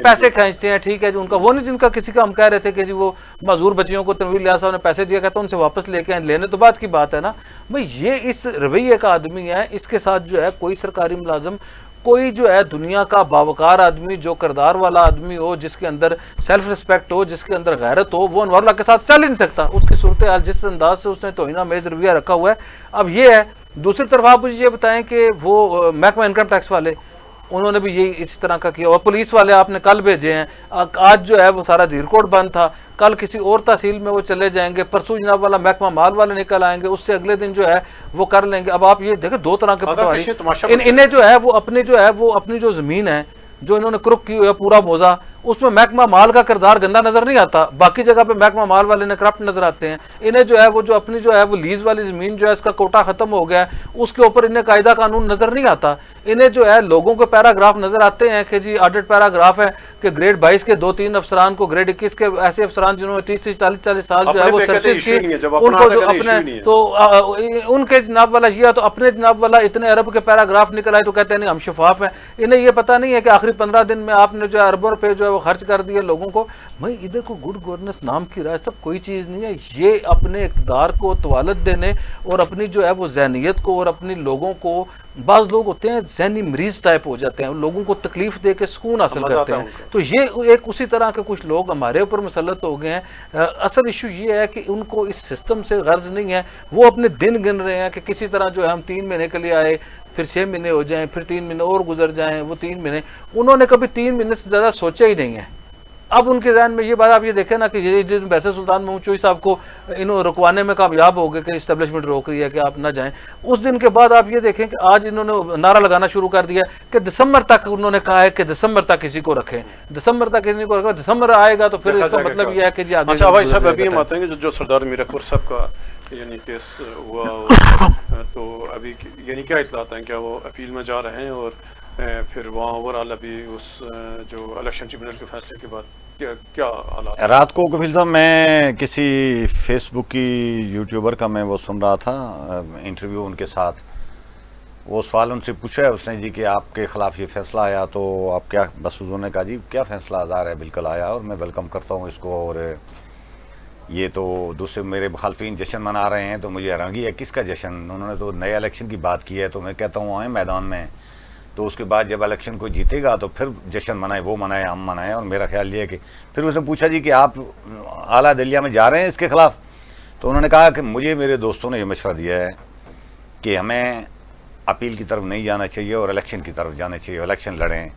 پیسے کھینچتے ہیں. ٹھیک ہے جی، ان کا وہ نہیں جن کا کسی کا ہم کہہ رہے تھے کہ جی وہ معذور بچیوں کو تنویر الیاس صاحب نے پیسے دیا کہتا ان سے واپس لے کے لینے تو بات کی بات ہے نا بھائی. یہ اس رویے کا آدمی ہے، اس کے ساتھ جو ہے کوئی سرکاری ملازم، کوئی جو ہے دنیا کا باوقار آدمی، جو کردار والا آدمی ہو، جس کے اندر سیلف رسپیکٹ ہو، جس کے اندر غیرت ہو، وہ انوار اللہ کے ساتھ چل ہی نہیں سکتا. اس کی صورتحال جس انداز سے اس نے توہین آمیز رویہ رکھا ہوا ہے. اب یہ ہے دوسری طرف آپ مجھے یہ بتائیں کہ وہ محکمہ انکم ٹیکس والے انہوں نے بھی یہی اسی طرح کا کیا، اور پولیس والے آپ نے کل بھیجے ہیں. آج جو ہے وہ سارا دھیرکوٹ بند تھا، کل کسی اور تحصیل میں وہ چلے جائیں گے، پرسوں جناب والا محکمہ مال والے نکل آئیں گے، اس سے اگلے دن جو ہے وہ کر لیں گے. اب آپ یہ دیکھیں دو طرح کے پٹواری، انہیں جو ہے وہ اپنی جو زمین ہے جو انہوں نے کرک کی ہوئی ہے پورا موزہ، اس میں محکمہ مال کا کردار گندا نظر نہیں آتا، باقی جگہ پہ محکمہ مال والے نے کرپٹ نظر آتے ہیں. انہیں جو ہے وہ جو اپنی جو ہے وہ لیز والی زمین جو ہے اس کا کوٹا ختم ہو گیا ہے، اس کے اوپر انہیں قاعدہ قانون نظر نہیں آتا. انہیں جو ہے لوگوں کے پیراگراف نظر آتے ہیں کہ جی آڈٹ پیراگراف ہے کہ گریڈ 22 کے 2-3 افسران کو، گریڈ 21 کے ایسے افسران جنہوں نے 30-40 سال جو ہے وہ سروس کی، ان کو جو اپنے تو ان کے جناب والا یہ تو اپنے جناب والا اتنے ارب کے پیراگراف نکل آئے تو کہتے ہیں نہیں ہم شفاف ہیں. انہیں یہ پتہ نہیں ہے کہ آخری 15 دن میں آپ نے جو ہے اربوں روپے جو ہے وہ خرچ کر دیے لوگوں کو. بھائی ادھر کو گڈ گورننس نام کی رائے سب کوئی چیز نہیں ہے، یہ اپنے اقتدار کو توالت دینے اور اپنی جو ہے وہ ذہنیت کو اور اپنی لوگوں کو، بعض لوگ ہوتے ہیں ذہنی مریض ٹائپ ہو جاتے ہیں، لوگوں کو تکلیف دے کے سکون حاصل کرتے ہیں، تو یہ ایک اسی طرح کے کچھ لوگ ہمارے اوپر مسلط ہو گئے ہیں. اصل ایشو یہ ہے کہ ان کو اس سسٹم سے غرض نہیں ہے، وہ اپنے دن گن رہے ہیں کہ کسی طرح جو ہے ہم 3 مہینے کے لیے آئے، پھر 6 مہینے ہو جائیں، پھر 3 مہینے اور گزر جائیں، وہ 3 مہینے انہوں نے کبھی 3 مہینے سے زیادہ سوچا ہی نہیں ہے. اب ان کے ذہن میں یہ بات آپ یہ دیکھیں نا کہ جس ویسے سلطان محمود چوئی صاحب کو انہوں رکوانے میں کامیاب ہو گئے کہ اسٹیبلشمنٹ روک رہی ہے کہ آپ نہ جائیں، اس دن کے بعد آپ یہ دیکھیں کہ آج انہوں نے نعرہ لگانا شروع کر دیا کہ دسمبر تک انہوں نے کہا ہے کہ دسمبر تک کسی کو رکھیں، دسمبر تک کسی کو رکھیں، دسمبر آئے گا تو پھر اس کا مطلب یہ ہے کہ جی آگے. اچھا بھائی صاحب ابھی ہم آتے ہیں کہ جو سردار میر اکبر صاحب کا یعنی کیس ہوا تو ابھی یعنی کیا اطلاعات ہیں، کیا وہ اپیل میں جا رہے ہیں اور پھر وہاں اوورآل ابھی اس جو الیکشن ٹریبیونل کے فیصلے کے بعد کیا حالات؟ رات کو کفیل صاحب میں کسی فیس بک کی یوٹیوبر کا میں وہ سن رہا تھا انٹرویو ان کے ساتھ، وہ سوال ان سے پوچھا ہے اس نے جی کہ آپ کے خلاف یہ فیصلہ آیا تو آپ کیا، بس انہوں نے کہا جی کیا فیصلہ آزار ہے، بالکل آیا اور میں ویلکم کرتا ہوں اس کو، اور یہ تو دوسرے میرے مخالفین جشن منا رہے ہیں تو مجھے حیرانگی ہے کس کا جشن. انہوں نے تو نئے الیکشن کی بات کی ہے, تو میں کہتا ہوں آئیں میدان میں, تو اس کے بعد جب الیکشن کو جیتے گا تو پھر جشن منائے, وہ منائے, ہم منائیں. اور میرا خیال یہ ہے کہ پھر اس نے پوچھا جی کہ آپ اعلیٰ عدلیہ میں جا رہے ہیں اس کے خلاف, تو انہوں نے کہا کہ مجھے میرے دوستوں نے یہ مشورہ دیا ہے کہ ہمیں اپیل کی طرف نہیں جانا چاہیے اور الیکشن کی طرف جانا چاہیے, الیکشن لڑیں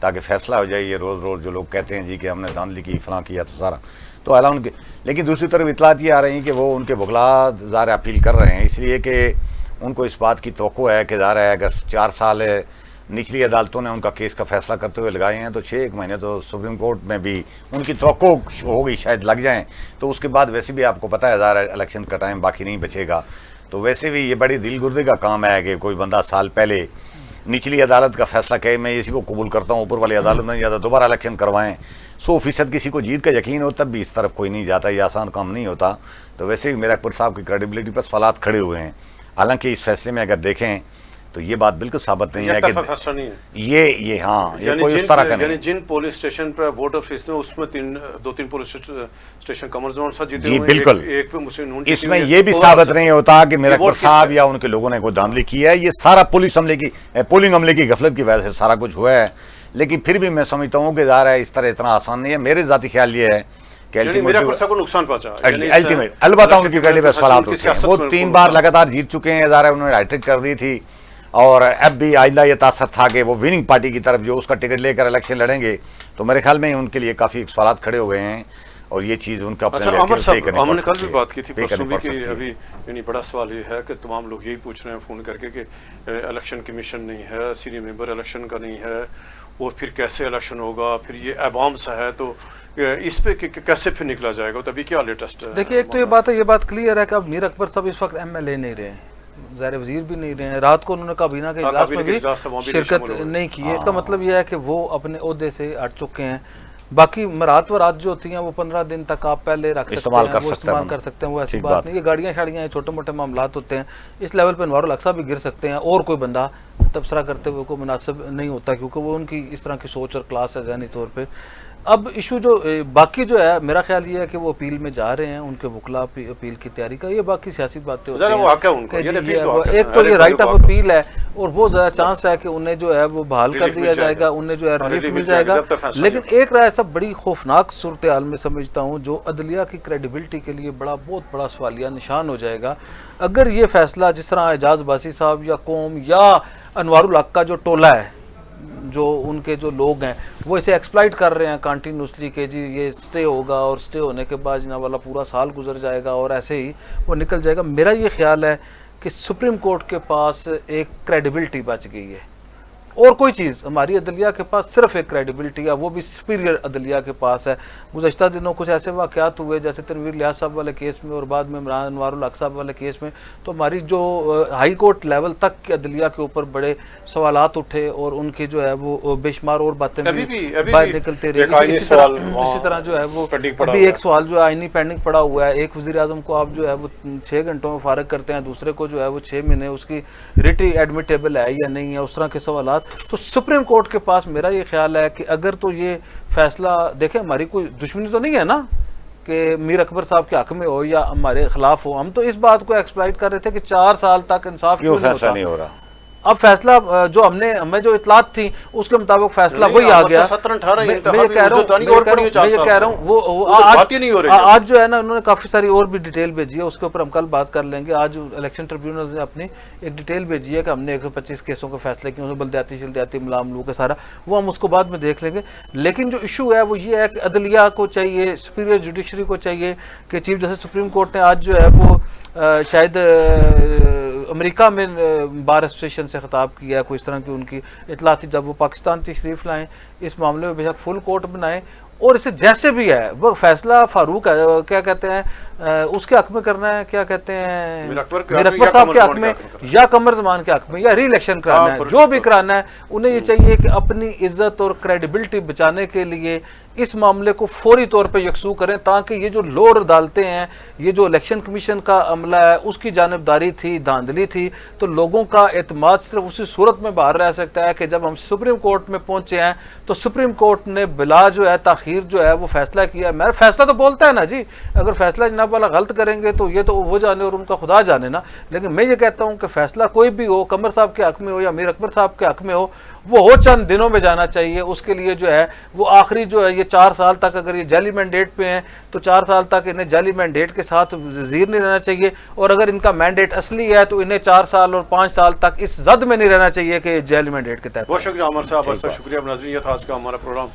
تاکہ فیصلہ ہو جائے. یہ روز روز جو لوگ کہتے ہیں جی کہ ہم نے دھاندلی کی, فلاں کیا, تو سارا تو اعلیٰ ان کے. لیکن دوسری طرف اطلاعات یہ آ رہی ہیں کہ وہ ان کے وکلاء ظاہر اپیل کر رہے ہیں, اس لیے کہ ان کو اس بات کی توقع ہے کہ ظاہر ہے اگر 4 سال نچلی عدالتوں نے ان کا کیس کا فیصلہ کرتے ہوئے لگائے ہیں تو 6 مہینے تو سپریم کورٹ میں بھی ان کی توقع ہوگی شاید لگ جائیں. تو اس کے بعد ویسے بھی آپ کو پتہ ہے ظاہر ہے الیکشن کا ٹائم باقی نہیں بچے گا, تو ویسے بھی یہ بڑی دل گردے کا کام ہے کہ کوئی بندہ سال پہلے نچلی عدالت کا فیصلہ کہے میں اسی کو قبول کرتا ہوں, اوپر والی عدالت میں جاتا, دوبارہ الیکشن کروائیں. 100% کسی کو جیت کا یقین ہو تب بھی اس طرف کوئی نہیں جاتا, یہ آسان کام نہیں ہوتا. تو ویسے بھی میرا اکبر صاحب کی کریڈیبلٹی پر سوالات کھڑے ہوئے ہیں. حالانکہ اس فیصلے میں اگر دیکھیں تو یہ بات بالکل ثابت نہیں ہے کہ یہ ہاں یہ کوئی اس طرح کا نہیں. جن پولیس اسٹیشن پہ ووٹر فیس میں اس میں 2-3 پولیس اسٹیشن کمر زمان صاحب جیتے جی ہوئے, بالکل. ایک پہ مسلم نون اس میں یہ بھی ثابت نہیں ہوتا کہ میرا اکبر صاحب یا ان کے لوگوں نے کوئی دھاندلی کی ہے. یہ سارا پولنگ عملے کی غفلت کی وجہ سے سارا کچھ ہوا ہے. لیکن پھر بھی میں سمجھتا ہوں کہ ظاہر ہے اس طرح اتنا آسان نہیں ہے. میرے ذاتی خیال یہ ہے کہ الٹیمیٹ البتہ ان کی گاڑی پہ سوالات ہوتے ہیں. وہ 3 بار لگاتار جیت چکے ہیں, ظاہر ہے انہوں نے ہیٹرک کر دی تھی, اور اب بھی آئندہ یہ تاثر تھا کہ وہ وننگ پارٹی کی طرف جو اس کا ٹکٹ لے کر الیکشن لڑیں گے. تو میرے خیال میں ان کے لیے کافی سوالات کھڑے ہو گئے ہیں, اور یہ چیز ان کا ہم نے کل بھی بات کی تھی پرسوں بھی کہ ابھی یعنی بڑا سوال یہ ہے کہ تمام لوگ یہی پوچھ رہے ہیں فون کر کے کہ الیکشن کمیشن نہیں ہے, سینئر ممبر الیکشن کا نہیں ہے, اور پھر کیسے الیکشن ہوگا, پھر یہ عوام سا ہے, تو اس پہ کیسے پھر نکلا جائے گا. تبھی کیا لیٹسٹ ہے. دیکھیے ایک تو یہ بات کلیئر ہے کہ اب میر اکبر صاحب اس وقت MLA نہیں رہے, ظاہر وزیر بھی نہیں رہے ہیں. رات کو انہوں نے کابینہ کے اجلاس میں بھی شرکت نہیں کی ہے. اس کا مطلب یہ ہے کہ وہ اپنے عہدے سے ہٹ چکے ہیں. باقی مرات ورات جو ہوتی ہیں وہ 15 دن تک آپ پہلے رکھ سکتے ہیں, وہ استعمال کر سکتے ہیں, وہ ایسی بات نہیں. یہ گاڑیاں شاڑیاں چھوٹے موٹے معاملات ہوتے ہیں. اس لیول پہ انوار الحق صاحب بھی گر سکتے ہیں, اور کوئی بندہ تبصرہ کرتے ہوئے کو مناسب نہیں ہوتا, کیونکہ وہ ان کی اس طرح کی سوچ اور کلاس ہے ذہنی طور پہ. اب ایشو جو باقی جو ہے میرا خیال یہ ہے کہ وہ اپیل میں جا رہے ہیں, ان کے وکلاء اپیل کی تیاری کا, یہ باقی سیاسی باتیں ہوتی ہیں. ایک تو یہ رائٹ آف اپیل ہے, اور وہ زیادہ چانس ہے کہ انہیں جو ہے وہ بحال کر دیا جائے گا, انہیں جو ہے ریلیف مل جائے گا. لیکن ایک رائے ایسا بڑی خوفناک صورتحال میں سمجھتا ہوں جو عدلیہ کی کریڈیبلٹی کے لیے بہت بڑا سوالیہ نشان ہو جائے گا اگر یہ فیصلہ جس طرح اعجاز باسی صاحب یا قوم یا انوار الحق کا جو ٹولہ ہے, جو ان کے جو لوگ ہیں, وہ اسے ایکسپلائٹ کر رہے ہیں کنٹینیوسلی کہ جی یہ سٹے ہوگا, اور سٹے ہونے کے بعد جناب والا پورا سال گزر جائے گا اور ایسے ہی وہ نکل جائے گا. میرا یہ خیال ہے کہ سپریم کورٹ کے پاس ایک کریڈیبلٹی بچ گئی ہے, اور کوئی چیز ہماری عدلیہ کے پاس صرف ایک کریڈیبلٹی ہے, وہ بھی سپیریئر عدلیہ کے پاس ہے. گزشتہ دنوں کچھ ایسے واقعات ہوئے جیسے تنویر لیاس صاحب والے کیس میں اور بعد میں عمران انوار الحق صاحب والے کیس میں, تو ہماری جو ہائی کورٹ لیول تک کی عدلیہ کے اوپر بڑے سوالات اٹھے, اور ان کے جو ہے وہ بے شمار اور باتیں باہر نکلتے رہے. اسی طرح جو ہے وہ ابھی ایک سوال جو آئینی پینڈنگ پڑا ہوا ہے, ایک وزیر اعظم کو آپ جو ہے وہ 6 گھنٹوں میں فارغ کرتے ہیں, دوسرے کو جو ہے وہ 6 مہینے, اس کی ریٹی ایڈمیٹیبل ہے یا نہیں ہے, اس طرح کے سوالات. تو سپریم کورٹ کے پاس میرا یہ خیال ہے کہ اگر تو یہ فیصلہ دیکھیں, ہماری کوئی دشمنی تو نہیں ہے نا کہ میر اکبر صاحب کے حق میں ہو یا ہمارے خلاف ہو. ہم تو اس بات کو ایکسپلائٹ کر رہے تھے کہ 4 سال تک انصاف کیوں نہیں ہو رہا. اب فیصلہ جو ہمیں جو اطلاعات تھی اس کے مطابق فیصلہ وہی آ گیا. میں یہ کہہ رہا ہوں وہ آج جو ہے نا انہوں نے کافی ساری اور بھی ڈیٹیل بھیجی ہے, اس کے اوپر ہم کل بات کر لیں گے. آج الیکشن ٹریبیونل نے اپنی ایک ڈیٹیل بھیجی ہے کہ ہم نے 125 کیسوں کے فیصلے کیے, بلدیاتی شلدیاتی ملاملو کے سارا, وہ ہم اس کو بعد میں دیکھ لیں گے. لیکن جو ایشو ہے وہ یہ ہے کہ عدلیہ کو چاہیے, سپیریئر جوڈیشری کو چاہیے کہ چیف جسٹس سپریم کورٹ نے آج جو ہے وہ شاید امریکہ میں بار ایسوسیشن سے خطاب کیا ہے, کوئی اس طرح کی ان کی اطلاع تھی, جب وہ پاکستان تشریف لائیں اس معاملے میں بے شک فل کورٹ بنائیں, اور اسے جیسے بھی ہے وہ فیصلہ فاروق ہے کیا کہتے ہیں اس کے حق میں کرنا ہے, کیا کہتے ہیں میر اکبر صاحب کے حق میں یا قمر زمان کے حق میں یا ری الیکشن کرانا ہے, جو بھی کرانا ہے, انہیں یہ چاہیے کہ اپنی عزت اور کریڈیبلٹی بچانے کے لیے اس معاملے کو فوری طور پہ یکسو کریں تاکہ یہ جو لوور عدالتیں ہیں, یہ جو الیکشن کمیشن کا عملہ ہے اس کی جانبداری تھی, دھاندلی تھی, تو لوگوں کا اعتماد صرف اسی صورت میں باہر رہ سکتا ہے کہ جب ہم سپریم کورٹ میں پہنچے ہیں تو سپریم کورٹ نے بلا جو ہے تاخیر جو ہے وہ فیصلہ کیا ہے. میں فیصلہ تو بولتا ہے نا جی, اگر فیصلہ جناب والا غلط کریں گے تو یہ تو وہ جانے اور ان کا خدا جانے نا, لیکن میں یہ کہتا ہوں کہ فیصلہ کوئی بھی ہو, قمر صاحب کے حق میں ہو یا میر اکبر صاحب کے حق میں ہو, وہ ہو چند دنوں میں جانا چاہیے. اس کے لیے جو ہے وہ آخری جو ہے یہ 4 سال تک, اگر یہ جعلی مینڈیٹ پہ ہیں تو 4 سال تک انہیں جعلی مینڈیٹ کے ساتھ وزیر نہیں رہنا چاہیے, اور اگر ان کا مینڈیٹ اصلی ہے تو انہیں 4 سال اور 5 سال تک اس زد میں نہیں رہنا چاہیے کہ جعلی مینڈیٹ کے تحت. بہت شکریہ عامر صاحب, بہت شکریہ ناظرین, یہ تھا آج کا ہمارا پروگرام.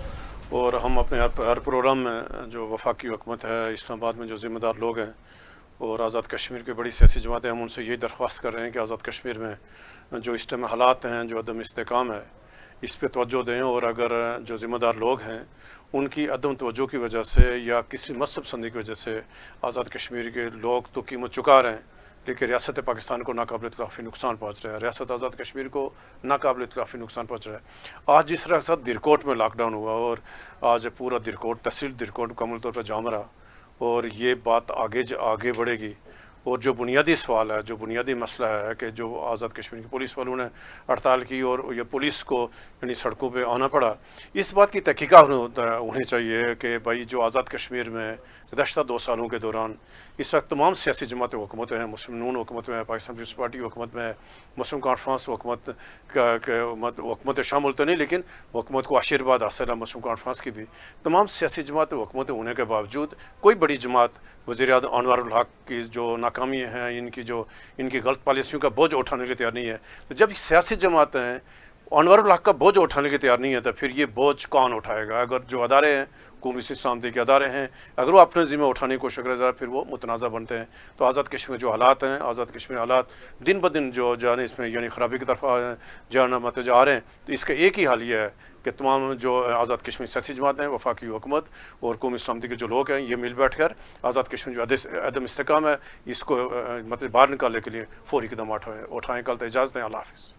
اور ہم اپنے ہر پروگرام میں جو وفاقی حکومت ہے, اسلام آباد میں جو ذمہ دار لوگ ہیں اور آزاد کشمیر کی بڑی سیاسی جماعتیں, ہم ان سے یہی درخواست کر رہے ہیں کہ آزاد کشمیر میں جو اس ٹائم حالات ہیں, جو عدم استحکام ہے, اس پہ توجہ دیں. اور اگر جو ذمہ دار لوگ ہیں ان کی عدم توجہ کی وجہ سے یا کسی مذہب سندی کی وجہ سے آزاد کشمیر کے لوگ تو قیمت چکا رہے ہیں, لیکن ریاست پاکستان کو ناقابل اطلاقی نقصان پہنچ رہا ہے, ریاست آزاد کشمیر کو ناقابل اطلاقی نقصان پہنچ رہا ہے. آج جس طرح کے ساتھ درکوٹ میں لاک ڈاؤن ہوا اور آج پورا درکوٹ, تحصیل درکوٹ مکمل طور پر جام رہا, اور یہ بات آگے بڑھے گی. اور جو بنیادی سوال ہے, جو بنیادی مسئلہ ہے کہ جو آزاد کشمیر کی پولیس والوں نے ہڑتال کی اور یہ پولیس کو یعنی سڑکوں پہ آنا پڑا, اس بات کی تحقیقات ہونی چاہیے کہ بھائی جو آزاد کشمیر میں گزشتہ 2 سالوں کے دوران اس وقت تمام سیاسی جماعتیں حکومت ہیں, مسلم نون حکومت میں, پاکستان پیپلز پارٹی حکومت میں, مسلم کانفرنس حکومت شامل تو نہیں, لیکن حکومت کو آشیرواد حاصل ہے مسلم کانفرنس کی بھی. تمام سیاسی جماعتیں حکومتیں ہونے کے باوجود کوئی بڑی جماعت وزیر اعظم انوار الحق کی جو ناکامی ہیں, ان کی غلط پالیسیوں کا بوجھ اٹھانے کے لیے تیار نہیں ہے. تو جب سیاسی جماعتیں ہیں انوار الحق کا بوجھ اٹھانے کے تیار نہیں ہے تو پھر یہ بوجھ کون اٹھائے گا؟ اگر جو ادارے ہیں حکومتی سلامتی کے ادارے ہیں, اگر وہ اپنے ذمہ اٹھانے کی کوشش کرے پھر وہ متنازع بنتے ہیں. تو آزاد کشمیر جو حالات ہیں, آزاد کشمیر حالات دن بدن جو جانے اس میں یعنی خرابی کی طرف جانا آ رہے ہیں, تو اس کا ایک ہی حل یہ ہے کہ تمام جو آزاد کشمیر سیاسی جماعتیں ہیں, وفاقی حکومت اور قومی سلامتی کے جو لوگ ہیں, یہ مل بیٹھ کر آزاد کشمیر جو عدم استحکام ہے اس کو باہر نکالنے کے لیے فوری اقدامات اٹھائیں. کل تو اجازت دیں, اللہ حافظ.